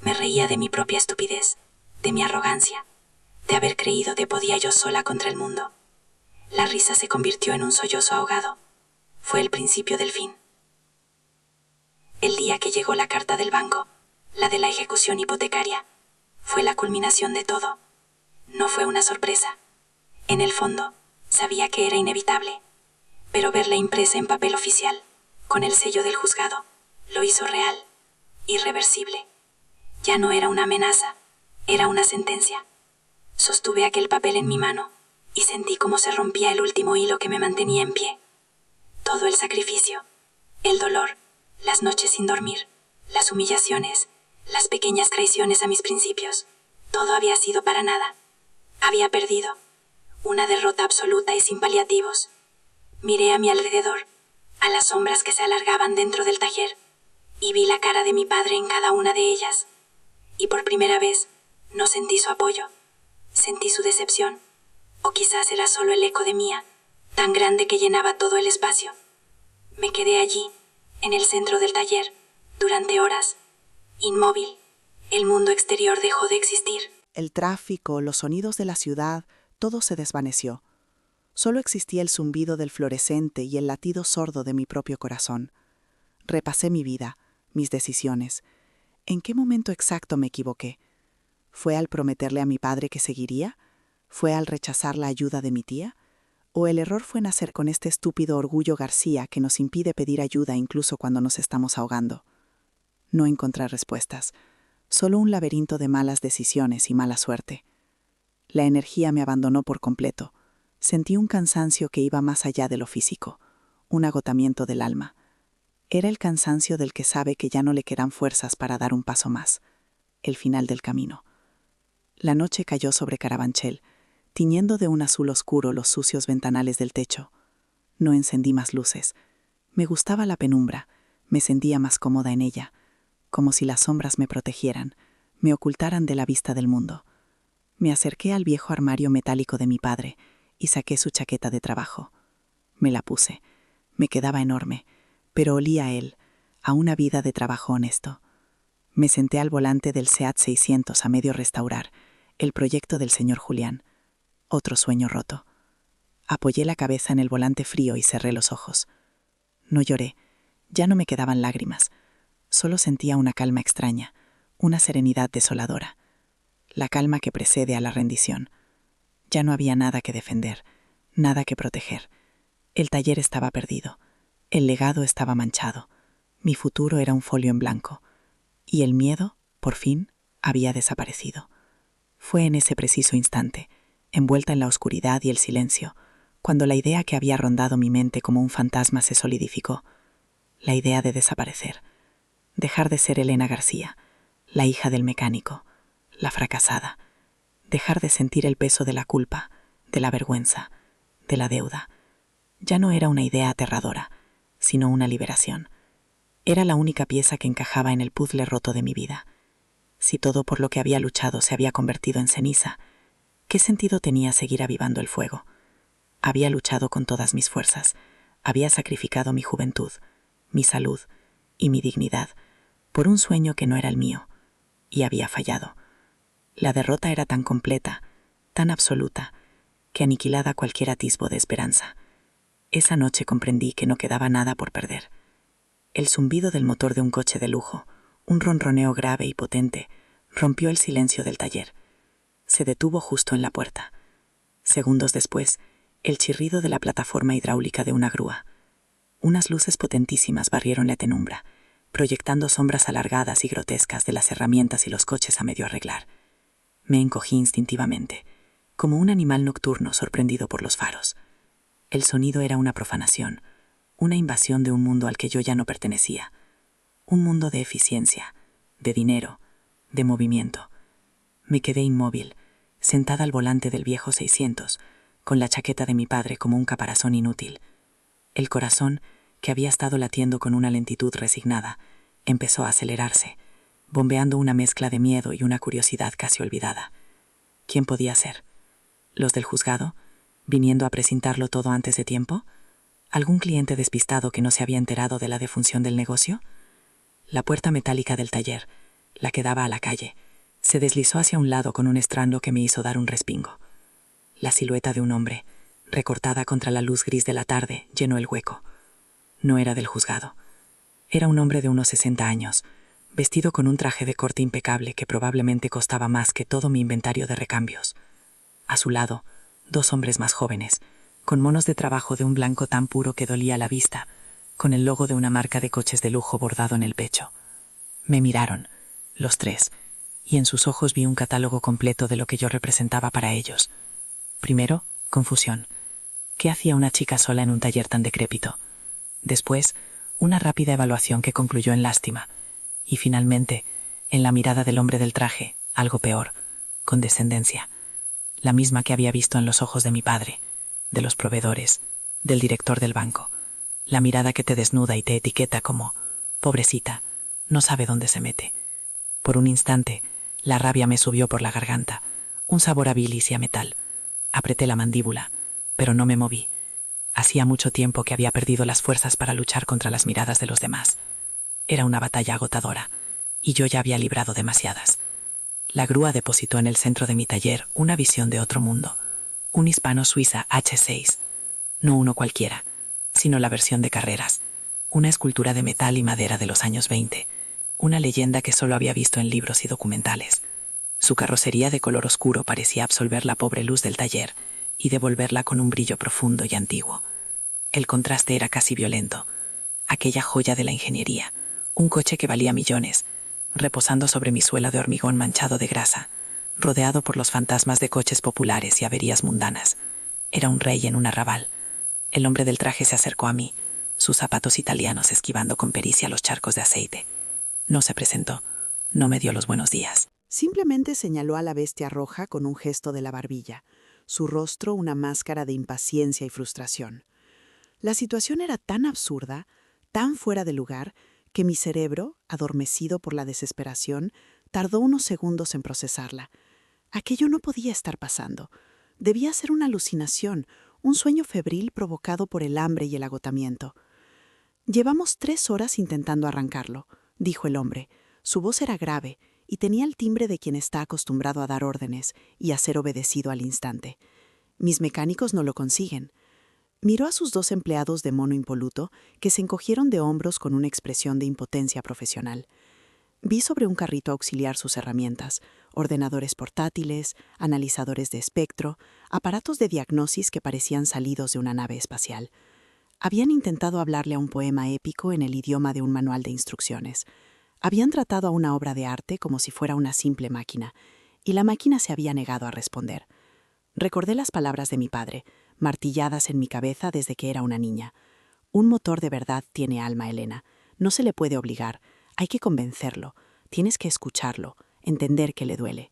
Me reía de mi propia estupidez, de mi arrogancia, de haber creído que podía yo sola contra el mundo. La risa se convirtió en un sollozo ahogado. Fue el principio del fin. El día que llegó la carta del banco, la de la ejecución hipotecaria, fue la culminación de todo. No fue una sorpresa. En el fondo, sabía que era inevitable, pero verla impresa en papel oficial, con el sello del juzgado, lo hizo real, irreversible. Ya no era una amenaza, era una sentencia. Sostuve aquel papel en mi mano y sentí cómo se rompía el último hilo que me mantenía en pie. Todo el sacrificio, el dolor, las noches sin dormir, las humillaciones, las pequeñas traiciones a mis principios, todo había sido para nada. Había perdido, una derrota absoluta y sin paliativos. Miré a mi alrededor, a las sombras que se alargaban dentro del taller, y vi la cara de mi padre en cada una de ellas. Y por primera vez, no sentí su apoyo, sentí su decepción, o quizás era solo el eco de mía, tan grande que llenaba todo el espacio. Me quedé allí, en el centro del taller, durante horas, inmóvil. El mundo exterior dejó de existir. el tráfico, los sonidos de la ciudad, todo se desvaneció. Solo existía el zumbido del fluorescente y el latido sordo de mi propio corazón. Repasé mi vida, mis decisiones. ¿En qué momento exacto me equivoqué? ¿Fue al prometerle a mi padre que seguiría? ¿Fue al rechazar la ayuda de mi tía? ¿O el error fue nacer con este estúpido orgullo García que nos impide pedir ayuda incluso cuando nos estamos ahogando? No encontré respuestas, solo un laberinto de malas decisiones y mala suerte. La energía me abandonó por completo. Sentí un cansancio que iba más allá de lo físico, un agotamiento del alma. Era el cansancio del que sabe que ya no le quedan fuerzas para dar un paso más, el final del camino. La noche cayó sobre Carabanchel, tiñendo de un azul oscuro los sucios ventanales del techo. No encendí más luces. Me gustaba la penumbra, me sentía más cómoda en ella, como si las sombras me protegieran, me ocultaran de la vista del mundo. Me acerqué al viejo armario metálico de mi padre y saqué su chaqueta de trabajo. Me la puse. Me quedaba enorme, pero olía a él, a una vida de trabajo honesto. Me senté al volante del Seat 600 a medio restaurar, el proyecto del señor Julián. Otro sueño roto. Apoyé la cabeza en el volante frío y cerré los ojos. No lloré, ya no me quedaban lágrimas. Solo sentía una calma extraña, una serenidad desoladora. La calma que precede a la rendición. Ya no había nada que defender, nada que proteger. El taller estaba perdido. El legado estaba manchado. Mi futuro era un folio en blanco. Y el miedo, por fin, había desaparecido. Fue en ese preciso instante, envuelta en la oscuridad y el silencio, cuando la idea que había rondado mi mente como un fantasma se solidificó. La idea de desaparecer. Dejar de ser Elena García, la hija del mecánico, la fracasada. Dejar de sentir el peso de la culpa, de la vergüenza, de la deuda. Ya no era una idea aterradora, sino una liberación. Era la única pieza que encajaba en el puzzle roto de mi vida. Si todo por lo que había luchado se había convertido en ceniza, ¿qué sentido tenía seguir avivando el fuego? Había luchado con todas mis fuerzas, había sacrificado mi juventud, mi salud y mi dignidad por un sueño que no era el mío, y había fallado. La derrota era tan completa, tan absoluta, que aniquilaba cualquier atisbo de esperanza. Esa noche comprendí que no quedaba nada por perder. El zumbido del motor de un coche de lujo, un ronroneo grave y potente, rompió el silencio del taller. Se detuvo justo en la puerta. Segundos después, el chirrido de la plataforma hidráulica de una grúa. Unas luces potentísimas barrieron la penumbra, proyectando sombras alargadas y grotescas de las herramientas y los coches a medio arreglar. Me encogí instintivamente, como un animal nocturno sorprendido por los faros. El sonido era una profanación, una invasión de un mundo al que yo ya no pertenecía. Un mundo de eficiencia, de dinero, de movimiento. Me quedé inmóvil, sentada al volante del viejo 600, con la chaqueta de mi padre como un caparazón inútil. El corazón, que había estado latiendo con una lentitud resignada, empezó a acelerarse, bombeando una mezcla de miedo y una curiosidad casi olvidada. ¿Quién podía ser? ¿Los del juzgado? ¿Viniendo a precintarlo todo antes de tiempo? ¿Algún cliente despistado que no se había enterado de la defunción del negocio? La puerta metálica del taller, la que daba a la calle, se deslizó hacia un lado con un estruendo que me hizo dar un respingo. La silueta de un hombre, recortada contra la luz gris de la tarde, llenó el hueco. No era del juzgado. Era un hombre de unos 60 años, vestido con un traje de corte impecable que probablemente costaba más que todo mi inventario de recambios. A su lado, 2 hombres más jóvenes, con monos de trabajo de un blanco tan puro que dolía la vista, con el logo de una marca de coches de lujo bordado en el pecho. Me miraron, los 3, y en sus ojos vi un catálogo completo de lo que yo representaba para ellos. Primero, confusión. ¿Qué hacía una chica sola en un taller tan decrépito? Después, una rápida evaluación que concluyó en lástima. Y finalmente, en la mirada del hombre del traje, algo peor, condescendencia. La misma que había visto en los ojos de mi padre, de los proveedores, del director del banco. La mirada que te desnuda y te etiqueta como, pobrecita, no sabe dónde se mete. Por un instante, la rabia me subió por la garganta, un sabor a bilis y a metal. Apreté la mandíbula, pero no me moví. Hacía mucho tiempo que había perdido las fuerzas para luchar contra las miradas de los demás. Era una batalla agotadora, y yo ya había librado demasiadas. La grúa depositó en el centro de mi taller una visión de otro mundo. Un hispano-suiza H6. No uno cualquiera, sino la versión de carreras. Una escultura de metal y madera de los años 20. Una leyenda que solo había visto en libros y documentales. Su carrocería de color oscuro parecía absorber la pobre luz del taller y devolverla con un brillo profundo y antiguo. El contraste era casi violento. Aquella joya de la ingeniería, un coche que valía millones, reposando sobre mi suelo de hormigón manchado de grasa, rodeado por los fantasmas de coches populares y averías mundanas. Era un rey en un arrabal. El hombre del traje se acercó a mí, sus zapatos italianos esquivando con pericia los charcos de aceite. No se presentó, no me dio los buenos días. Simplemente señaló a la bestia roja con un gesto de la barbilla, su rostro una máscara de impaciencia y frustración. La situación era tan absurda, tan fuera de lugar, que mi cerebro, adormecido por la desesperación, tardó unos segundos en procesarla. Aquello no podía estar pasando. Debía ser una alucinación, un sueño febril provocado por el hambre y el agotamiento. «Llevamos 3 horas intentando arrancarlo», dijo el hombre. Su voz era grave y tenía el timbre de quien está acostumbrado a dar órdenes y a ser obedecido al instante. «Mis mecánicos no lo consiguen». Miró a sus 2 empleados de mono impoluto, que se encogieron de hombros con una expresión de impotencia profesional. Vi sobre un carrito auxiliar sus herramientas, ordenadores portátiles, analizadores de espectro, aparatos de diagnosis que parecían salidos de una nave espacial. Habían intentado hablarle a un poema épico en el idioma de un manual de instrucciones. Habían tratado a una obra de arte como si fuera una simple máquina, y la máquina se había negado a responder. Recordé las palabras de mi padre, martilladas en mi cabeza desde que era una niña. Un motor de verdad tiene alma, Elena. No se le puede obligar. Hay que convencerlo. Tienes que escucharlo, entender que le duele.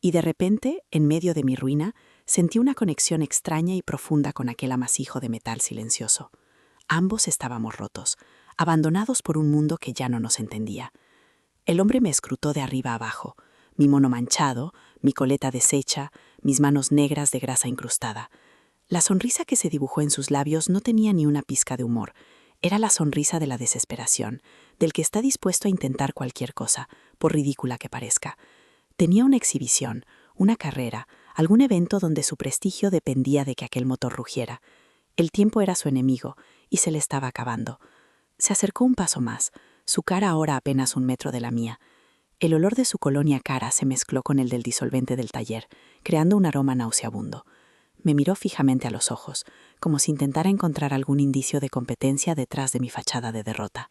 Y de repente, en medio de mi ruina, sentí una conexión extraña y profunda con aquel amasijo de metal silencioso. Ambos estábamos rotos, abandonados por un mundo que ya no nos entendía. El hombre me escrutó de arriba abajo, mi mono manchado, mi coleta deshecha, mis manos negras de grasa incrustada. La sonrisa que se dibujó en sus labios no tenía ni una pizca de humor. Era la sonrisa de la desesperación, del que está dispuesto a intentar cualquier cosa, por ridícula que parezca. Tenía una exhibición, una carrera, algún evento donde su prestigio dependía de que aquel motor rugiera. El tiempo era su enemigo y se le estaba acabando. Se acercó un paso más, su cara ahora apenas 1 metro de la mía. El olor de su colonia cara se mezcló con el del disolvente del taller, creando un aroma nauseabundo. Me miró fijamente a los ojos, como si intentara encontrar algún indicio de competencia detrás de mi fachada de derrota.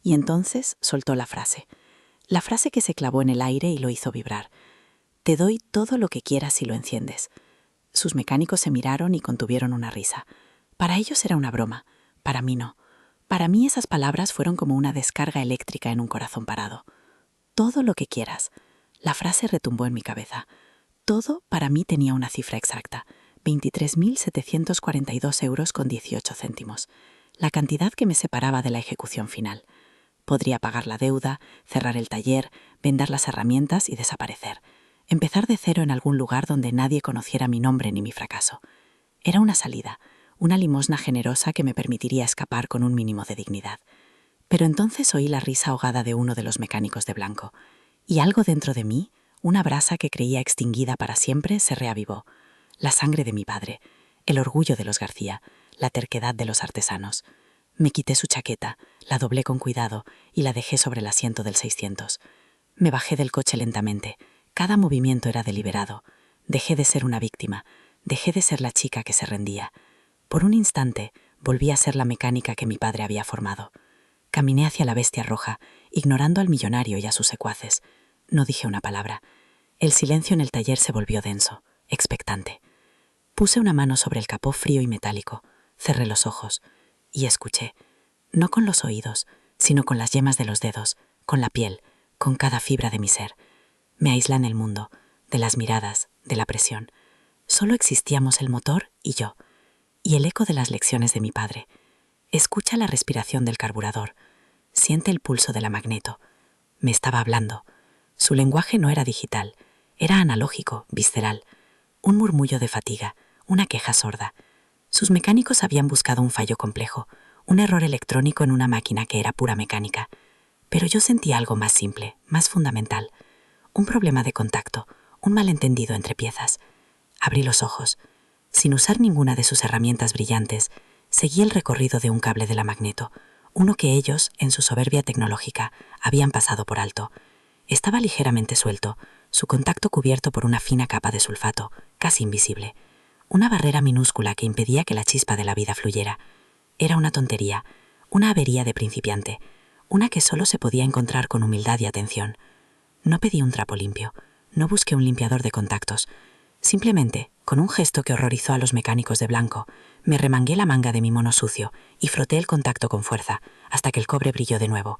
Y entonces soltó la frase que se clavó en el aire y lo hizo vibrar. «Te doy todo lo que quieras si lo enciendes». Sus mecánicos se miraron y contuvieron una risa. Para ellos era una broma, para mí no. Para mí esas palabras fueron como una descarga eléctrica en un corazón parado. «Todo lo que quieras». La frase retumbó en mi cabeza. Todo para mí tenía una cifra exacta. 23.742 euros con 18 céntimos, la cantidad que me separaba de la ejecución final. Podría pagar la deuda, cerrar el taller, vender las herramientas y desaparecer. Empezar de cero en algún lugar donde nadie conociera mi nombre ni mi fracaso. Era una salida, una limosna generosa que me permitiría escapar con un mínimo de dignidad. Pero entonces oí la risa ahogada de uno de los mecánicos de blanco, y algo dentro de mí, una brasa que creía extinguida para siempre, se reavivó. La sangre de mi padre, el orgullo de los García, la terquedad de los artesanos. Me quité su chaqueta, la doblé con cuidado y la dejé sobre el asiento del 600. Me bajé del coche lentamente. Cada movimiento era deliberado. Dejé de ser una víctima, dejé de ser la chica que se rendía. Por un instante volví a ser la mecánica que mi padre había formado. Caminé hacia la bestia roja, ignorando al millonario y a sus secuaces. No dije una palabra. El silencio en el taller se volvió denso, expectante. Puse una mano sobre el capó frío y metálico, cerré los ojos y escuché, no con los oídos, sino con las yemas de los dedos, con la piel, con cada fibra de mi ser. Me aislan el mundo, de las miradas, de la presión. Solo existíamos el motor y yo, y el eco de las lecciones de mi padre. Escucha la respiración del carburador, siente el pulso de la magneto. Me estaba hablando. Su lenguaje no era digital, era analógico, visceral. Un murmullo de fatiga, una queja sorda. Sus mecánicos habían buscado un fallo complejo, un error electrónico en una máquina que era pura mecánica. Pero yo sentía algo más simple, más fundamental. Un problema de contacto, un malentendido entre piezas. Abrí los ojos. Sin usar ninguna de sus herramientas brillantes, seguí el recorrido de un cable de la magneto, uno que ellos, en su soberbia tecnológica, habían pasado por alto. Estaba ligeramente suelto, su contacto cubierto por una fina capa de sulfato, casi invisible. Una barrera minúscula que impedía que la chispa de la vida fluyera. Era una tontería, una avería de principiante, una que solo se podía encontrar con humildad y atención. No pedí un trapo limpio, no busqué un limpiador de contactos. Simplemente, con un gesto que horrorizó a los mecánicos de blanco, me remangué la manga de mi mono sucio y froté el contacto con fuerza, hasta que el cobre brilló de nuevo.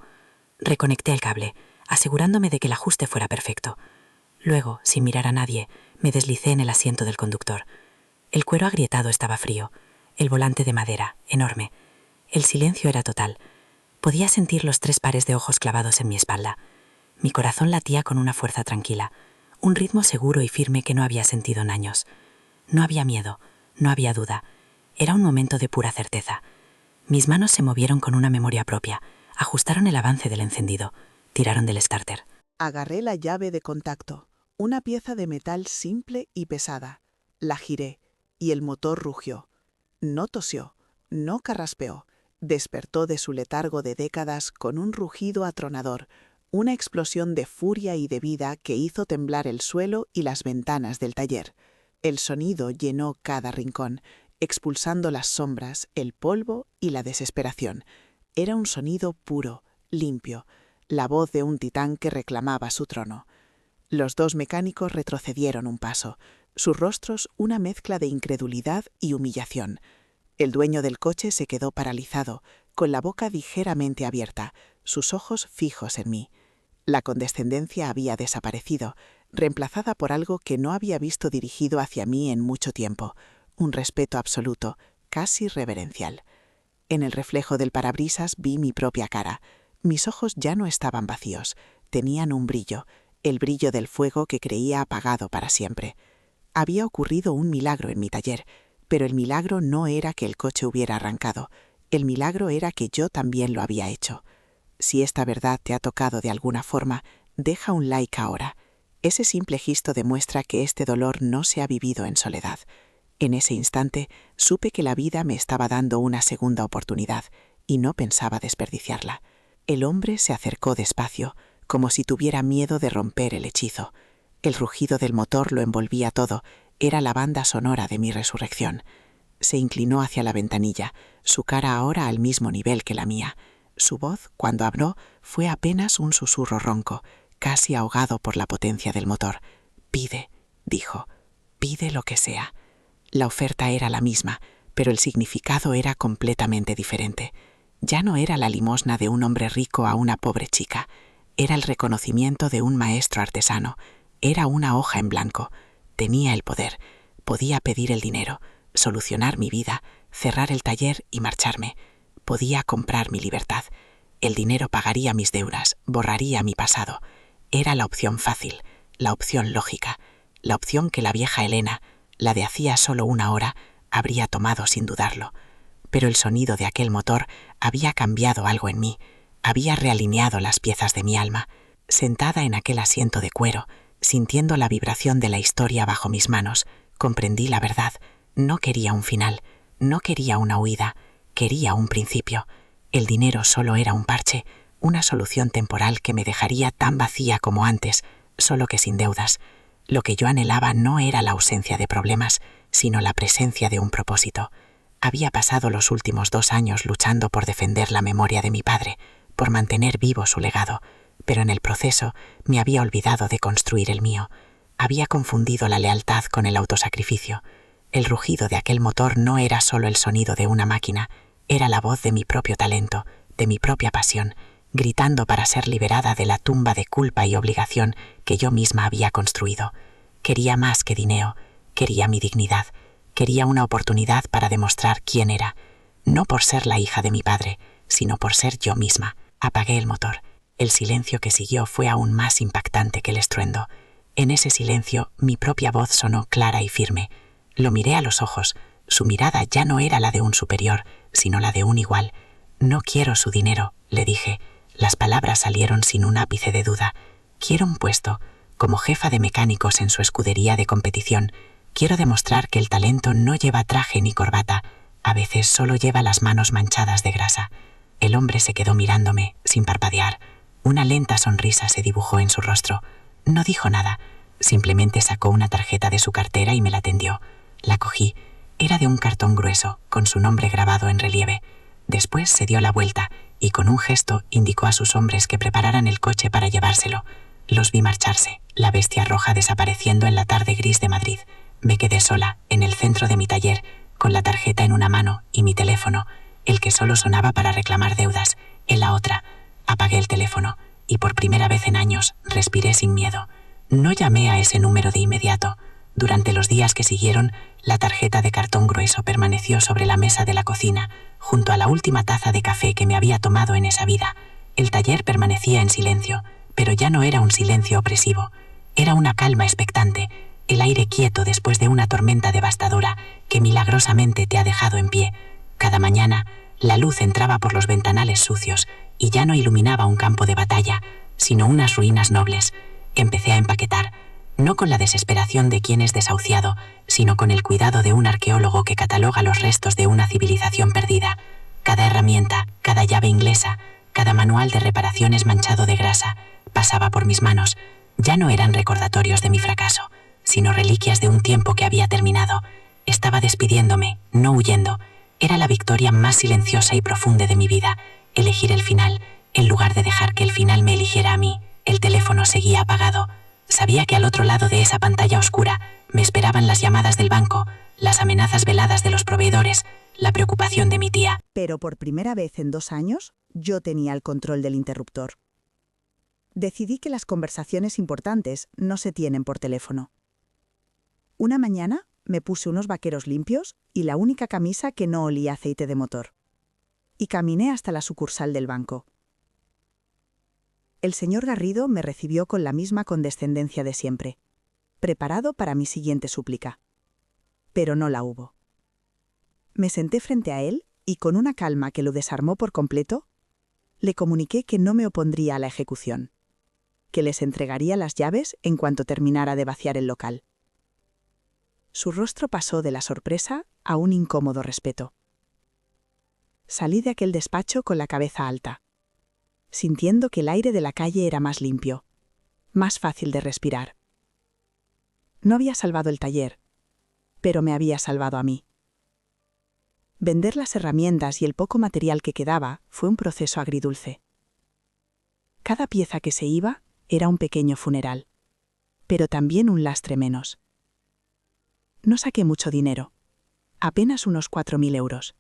Reconecté el cable, asegurándome de que el ajuste fuera perfecto. Luego, sin mirar a nadie, me deslicé en el asiento del conductor. El cuero agrietado estaba frío, el volante de madera, enorme. El silencio era total. Podía sentir los 3 pares de ojos clavados en mi espalda. Mi corazón latía con una fuerza tranquila, un ritmo seguro y firme que no había sentido en años. No había miedo, no había duda. Era un momento de pura certeza. Mis manos se movieron con una memoria propia, ajustaron el avance del encendido, tiraron del starter. Agarré la llave de contacto, una pieza de metal simple y pesada. La giré, y el motor rugió. No tosió, no carraspeó. Despertó de su letargo de décadas con un rugido atronador, una explosión de furia y de vida que hizo temblar el suelo y las ventanas del taller. El sonido llenó cada rincón, expulsando las sombras, el polvo y la desesperación. Era un sonido puro, limpio, la voz de un titán que reclamaba su trono. Los 2 mecánicos retrocedieron un paso, sus rostros una mezcla de incredulidad y humillación. El dueño del coche se quedó paralizado, con la boca ligeramente abierta, sus ojos fijos en mí. La condescendencia había desaparecido, reemplazada por algo que no había visto dirigido hacia mí en mucho tiempo, un respeto absoluto, casi reverencial. En el reflejo del parabrisas vi mi propia cara. Mis ojos ya no estaban vacíos, tenían un brillo, el brillo del fuego que creía apagado para siempre. Había ocurrido un milagro en mi taller, pero el milagro no era que el coche hubiera arrancado, el milagro era que yo también lo había hecho. Si esta verdad te ha tocado de alguna forma, deja un like ahora. Ese simple gesto demuestra que este dolor no se ha vivido en soledad. En ese instante supe que la vida me estaba dando una segunda oportunidad y no pensaba desperdiciarla. El hombre se acercó despacio, como si tuviera miedo de romper el hechizo. El rugido del motor lo envolvía todo, era la banda sonora de mi resurrección. Se inclinó hacia la ventanilla, su cara ahora al mismo nivel que la mía. Su voz, cuando habló, fue apenas un susurro ronco, casi ahogado por la potencia del motor. «Pide», dijo, «pide lo que sea». La oferta era la misma, pero el significado era completamente diferente. Ya no era la limosna de un hombre rico a una pobre chica. Era el reconocimiento de un maestro artesano. Era una hoja en blanco. Tenía el poder. Podía pedir el dinero, solucionar mi vida, cerrar el taller y marcharme. Podía comprar mi libertad. El dinero pagaría mis deudas, borraría mi pasado. Era la opción fácil, la opción lógica, la opción que la vieja Elena, la de hacía solo 1 hora, habría tomado sin dudarlo. Pero el sonido de aquel motor había cambiado algo en mí, había realineado las piezas de mi alma. Sentada en aquel asiento de cuero, sintiendo la vibración de la historia bajo mis manos, comprendí la verdad. No quería un final, no quería una huida, quería un principio. El dinero solo era un parche, una solución temporal que me dejaría tan vacía como antes, solo que sin deudas. Lo que yo anhelaba no era la ausencia de problemas, sino la presencia de un propósito. Había pasado los últimos 2 años luchando por defender la memoria de mi padre, por mantener vivo su legado, pero en el proceso me había olvidado de construir el mío. Había confundido la lealtad con el autosacrificio. El rugido de aquel motor no era solo el sonido de una máquina, era la voz de mi propio talento, de mi propia pasión, gritando para ser liberada de la tumba de culpa y obligación que yo misma había construido. Quería más que dinero, quería mi dignidad, quería una oportunidad para demostrar quién era, no por ser la hija de mi padre, sino por ser yo misma. Apagué el motor. El silencio que siguió fue aún más impactante que el estruendo. En ese silencio, mi propia voz sonó clara y firme. Lo miré a los ojos. Su mirada ya no era la de un superior, sino la de un igual. «No quiero su dinero», le dije. Las palabras salieron sin un ápice de duda. «Quiero un puesto, Como jefa de mecánicos en su escudería de competición, quiero demostrar que el talento no lleva traje ni corbata, a veces solo lleva las manos manchadas de grasa. El hombre se quedó mirándome, sin parpadear. Una lenta sonrisa se dibujó en su rostro. No dijo nada, simplemente sacó una tarjeta de su cartera y me la tendió. La cogí. Era de un cartón grueso, con su nombre grabado en relieve. Después se dio la vuelta y con un gesto indicó a sus hombres que prepararan el coche para llevárselo. Los vi marcharse, la bestia roja desapareciendo en la tarde gris de Madrid. Me quedé sola, en el centro de mi taller, con la tarjeta en una mano y mi teléfono, el que solo sonaba para reclamar deudas, en la otra. Apagué el teléfono y por primera vez en años respiré sin miedo. No llamé a ese número de inmediato. Durante los días que siguieron, la tarjeta de cartón grueso permaneció sobre la mesa de la cocina, junto a la última taza de café que me había tomado en esa vida. El taller permanecía en silencio, pero ya no era un silencio opresivo. Era una calma expectante, el aire quieto después de una tormenta devastadora que milagrosamente te ha dejado en pie. Cada mañana, la luz entraba por los ventanales sucios y ya no iluminaba un campo de batalla, sino unas ruinas nobles. Empecé a empaquetar, no con la desesperación de quien es desahuciado, sino con el cuidado de un arqueólogo que cataloga los restos de una civilización perdida. Cada herramienta, cada llave inglesa, cada manual de reparaciones manchado de grasa, pasaba por mis manos. Ya no eran recordatorios de mi fracaso, sino reliquias de un tiempo que había terminado. Estaba despidiéndome, no huyendo. Era la victoria más silenciosa y profunda de mi vida, elegir el final, en lugar de dejar que el final me eligiera a mí. El teléfono seguía apagado. Sabía que al otro lado de esa pantalla oscura me esperaban las llamadas del banco, las amenazas veladas de los proveedores, la preocupación de mi tía. Pero por primera vez en 2 años, yo tenía el control del interruptor. Decidí que las conversaciones importantes no se tienen por teléfono. Una mañana me puse unos vaqueros limpios y la única camisa que no olía aceite de motor. Y caminé hasta la sucursal del banco. El señor Garrido me recibió con la misma condescendencia de siempre, preparado para mi siguiente súplica. Pero no la hubo. Me senté frente a él y con una calma que lo desarmó por completo, le comuniqué que no me opondría a la ejecución, que les entregaría las llaves en cuanto terminara de vaciar el local. Su rostro pasó de la sorpresa a un incómodo respeto. Salí de aquel despacho con la cabeza alta, sintiendo que el aire de la calle era más limpio, más fácil de respirar. No había salvado el taller, pero me había salvado a mí. Vender las herramientas y el poco material que quedaba fue un proceso agridulce. Cada pieza que se iba era un pequeño funeral, pero también un lastre menos. No saqué mucho dinero, apenas unos 4.000 euros,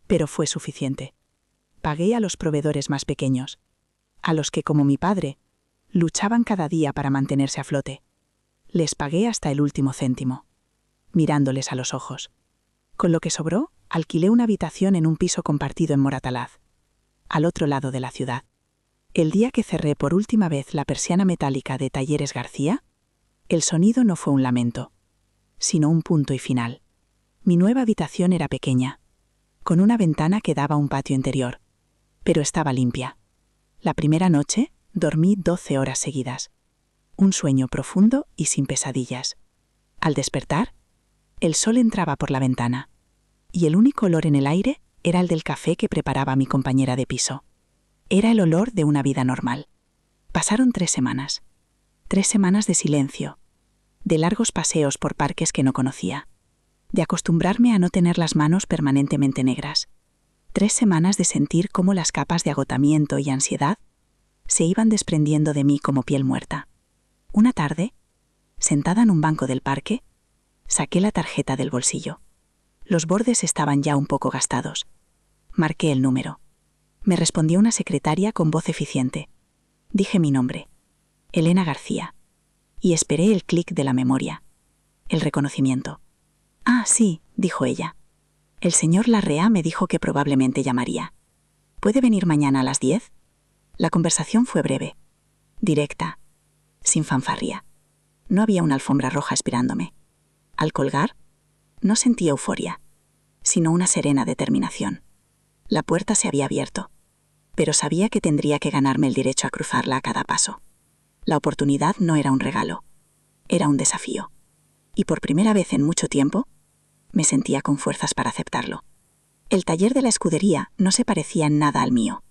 pero fue suficiente. Pagué a los proveedores más pequeños, a los que, como mi padre, luchaban cada día para mantenerse a flote. Les pagué hasta el último céntimo, mirándoles a los ojos. Con lo que sobró, alquilé una habitación en un piso compartido en Moratalaz, al otro lado de la ciudad. El día que cerré por última vez la persiana metálica de Talleres García, el sonido no fue un lamento, sino un punto y final. Mi nueva habitación era pequeña, con una ventana que daba a un patio interior, pero estaba limpia. La primera noche dormí 12 horas seguidas, un sueño profundo y sin pesadillas. Al despertar, el sol entraba por la ventana, y el único olor en el aire era el del café que preparaba mi compañera de piso. Era el olor de una vida normal. Pasaron 3 semanas. 3 semanas de silencio, de largos paseos por parques que no conocía, de acostumbrarme a no tener las manos permanentemente negras. 3 semanas de sentir cómo las capas de agotamiento y ansiedad se iban desprendiendo de mí como piel muerta. Una tarde, sentada en un banco del parque, saqué la tarjeta del bolsillo. Los bordes estaban ya un poco gastados. Marqué el número. Me respondió una secretaria con voz eficiente. Dije mi nombre, Elena García, y esperé el clic de la memoria, el reconocimiento. «Ah, sí», dijo ella. «El señor Larrea me dijo que probablemente llamaría. ¿Puede venir mañana a las 10?» La conversación fue breve, directa, sin fanfarria. No había una alfombra roja esperándome. Al colgar, no sentí euforia, sino una serena determinación. La puerta se había abierto, pero sabía que tendría que ganarme el derecho a cruzarla a cada paso. La oportunidad no era un regalo, era un desafío. Y por primera vez en mucho tiempo, me sentía con fuerzas para aceptarlo. El taller de la escudería no se parecía en nada al mío.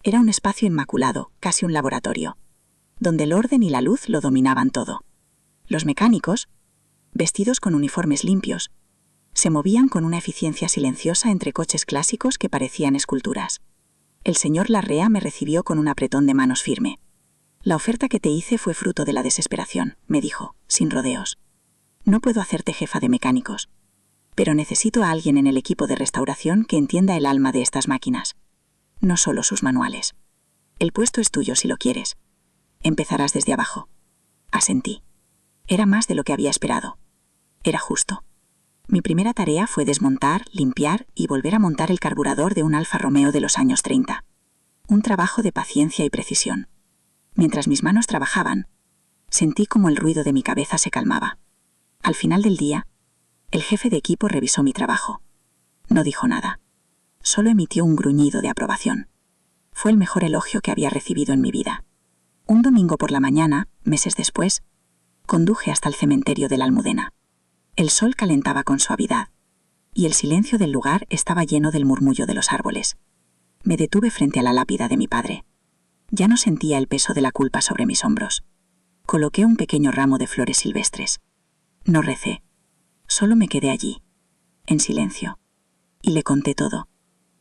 Era un espacio inmaculado, casi un laboratorio, donde el orden y la luz lo dominaban todo. Los mecánicos, vestidos con uniformes limpios, se movían con una eficiencia silenciosa entre coches clásicos que parecían esculturas. El señor Larrea me recibió con un apretón de manos firme. La oferta que te hice fue fruto de la desesperación, me dijo, sin rodeos. No puedo hacerte jefa de mecánicos, pero necesito a alguien en el equipo de restauración que entienda el alma de estas máquinas, no solo sus manuales. El puesto es tuyo si lo quieres. Empezarás desde abajo. Asentí. Era más de lo que había esperado. Era justo. Mi primera tarea fue desmontar, limpiar y volver a montar el carburador de un Alfa Romeo de los años 30. Un trabajo de paciencia y precisión. Mientras mis manos trabajaban, sentí como el ruido de mi cabeza se calmaba. Al final del día, el jefe de equipo revisó mi trabajo. No dijo nada. Solo emitió un gruñido de aprobación. Fue el mejor elogio que había recibido en mi vida. Un domingo por la mañana, meses después, conduje hasta el cementerio de la Almudena. El sol calentaba con suavidad, y el silencio del lugar estaba lleno del murmullo de los árboles. Me detuve frente a la lápida de mi padre. Ya no sentía el peso de la culpa sobre mis hombros. Coloqué un pequeño ramo de flores silvestres. No recé. Solo me quedé allí, en silencio. Y le conté todo.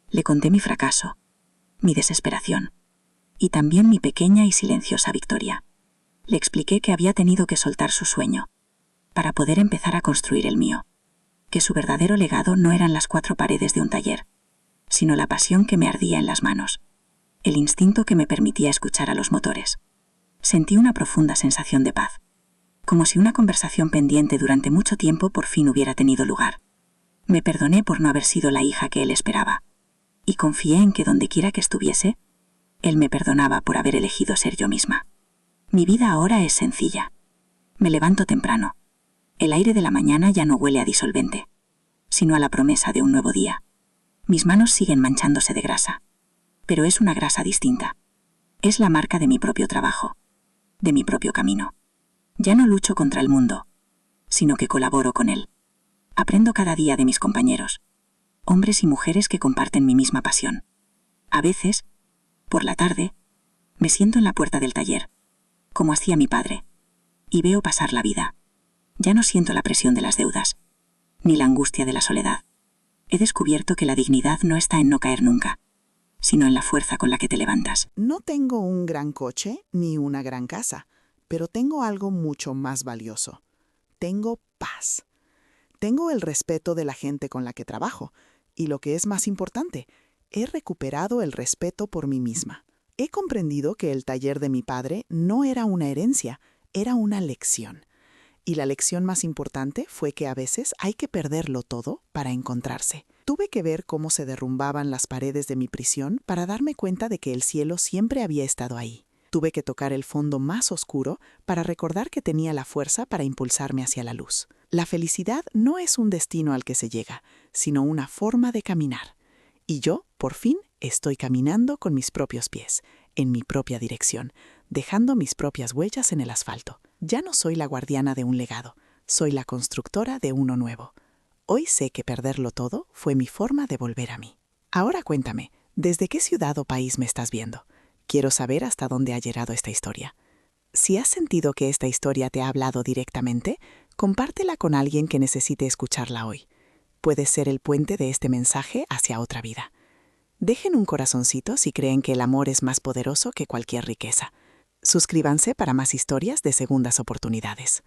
Le conté mi fracaso, mi desesperación, y también mi pequeña y silenciosa victoria. Le expliqué que había tenido que soltar su sueño para poder empezar a construir el mío, que su verdadero legado no eran las 4 paredes de un taller, sino la pasión que me ardía en las manos, el instinto que me permitía escuchar a los motores. Sentí una profunda sensación de paz, como si una conversación pendiente durante mucho tiempo por fin hubiera tenido lugar. Me perdoné por no haber sido la hija que él esperaba, y confié en que dondequiera que estuviese, él me perdonaba por haber elegido ser yo misma. Mi vida ahora es sencilla. Me levanto temprano. El aire de la mañana ya no huele a disolvente, sino a la promesa de un nuevo día. Mis manos siguen manchándose de grasa, pero es una grasa distinta. Es la marca de mi propio trabajo, de mi propio camino. Ya no lucho contra el mundo, sino que colaboro con él. Aprendo cada día de mis compañeros, hombres y mujeres que comparten mi misma pasión. A veces, por la tarde, me siento en la puerta del taller, como hacía mi padre, y veo pasar la vida. Ya no siento la presión de las deudas, ni la angustia de la soledad. He descubierto que la dignidad no está en no caer nunca, sino en la fuerza con la que te levantas. No tengo un gran coche ni una gran casa, pero tengo algo mucho más valioso. Tengo paz. Tengo el respeto de la gente con la que trabajo, y lo que es más importante, he recuperado el respeto por mí misma. He comprendido que el taller de mi padre no era una herencia, era una lección. Y la lección más importante fue que a veces hay que perderlo todo para encontrarse. Tuve que ver cómo se derrumbaban las paredes de mi prisión para darme cuenta de que el cielo siempre había estado ahí. Tuve que tocar el fondo más oscuro para recordar que tenía la fuerza para impulsarme hacia la luz. La felicidad no es un destino al que se llega, sino una forma de caminar. Y yo, por fin, estoy caminando con mis propios pies, en mi propia dirección, dejando mis propias huellas en el asfalto. Ya no soy la guardiana de un legado, soy la constructora de uno nuevo. Hoy sé que perderlo todo fue mi forma de volver a mí. Ahora cuéntame, ¿desde qué ciudad o país me estás viendo? Quiero saber hasta dónde ha llegado esta historia. Si has sentido que esta historia te ha hablado directamente, compártela con alguien que necesite escucharla hoy. Puede ser el puente de este mensaje hacia otra vida. Dejen un corazoncito si creen que el amor es más poderoso que cualquier riqueza. Suscríbanse para más historias de segundas oportunidades.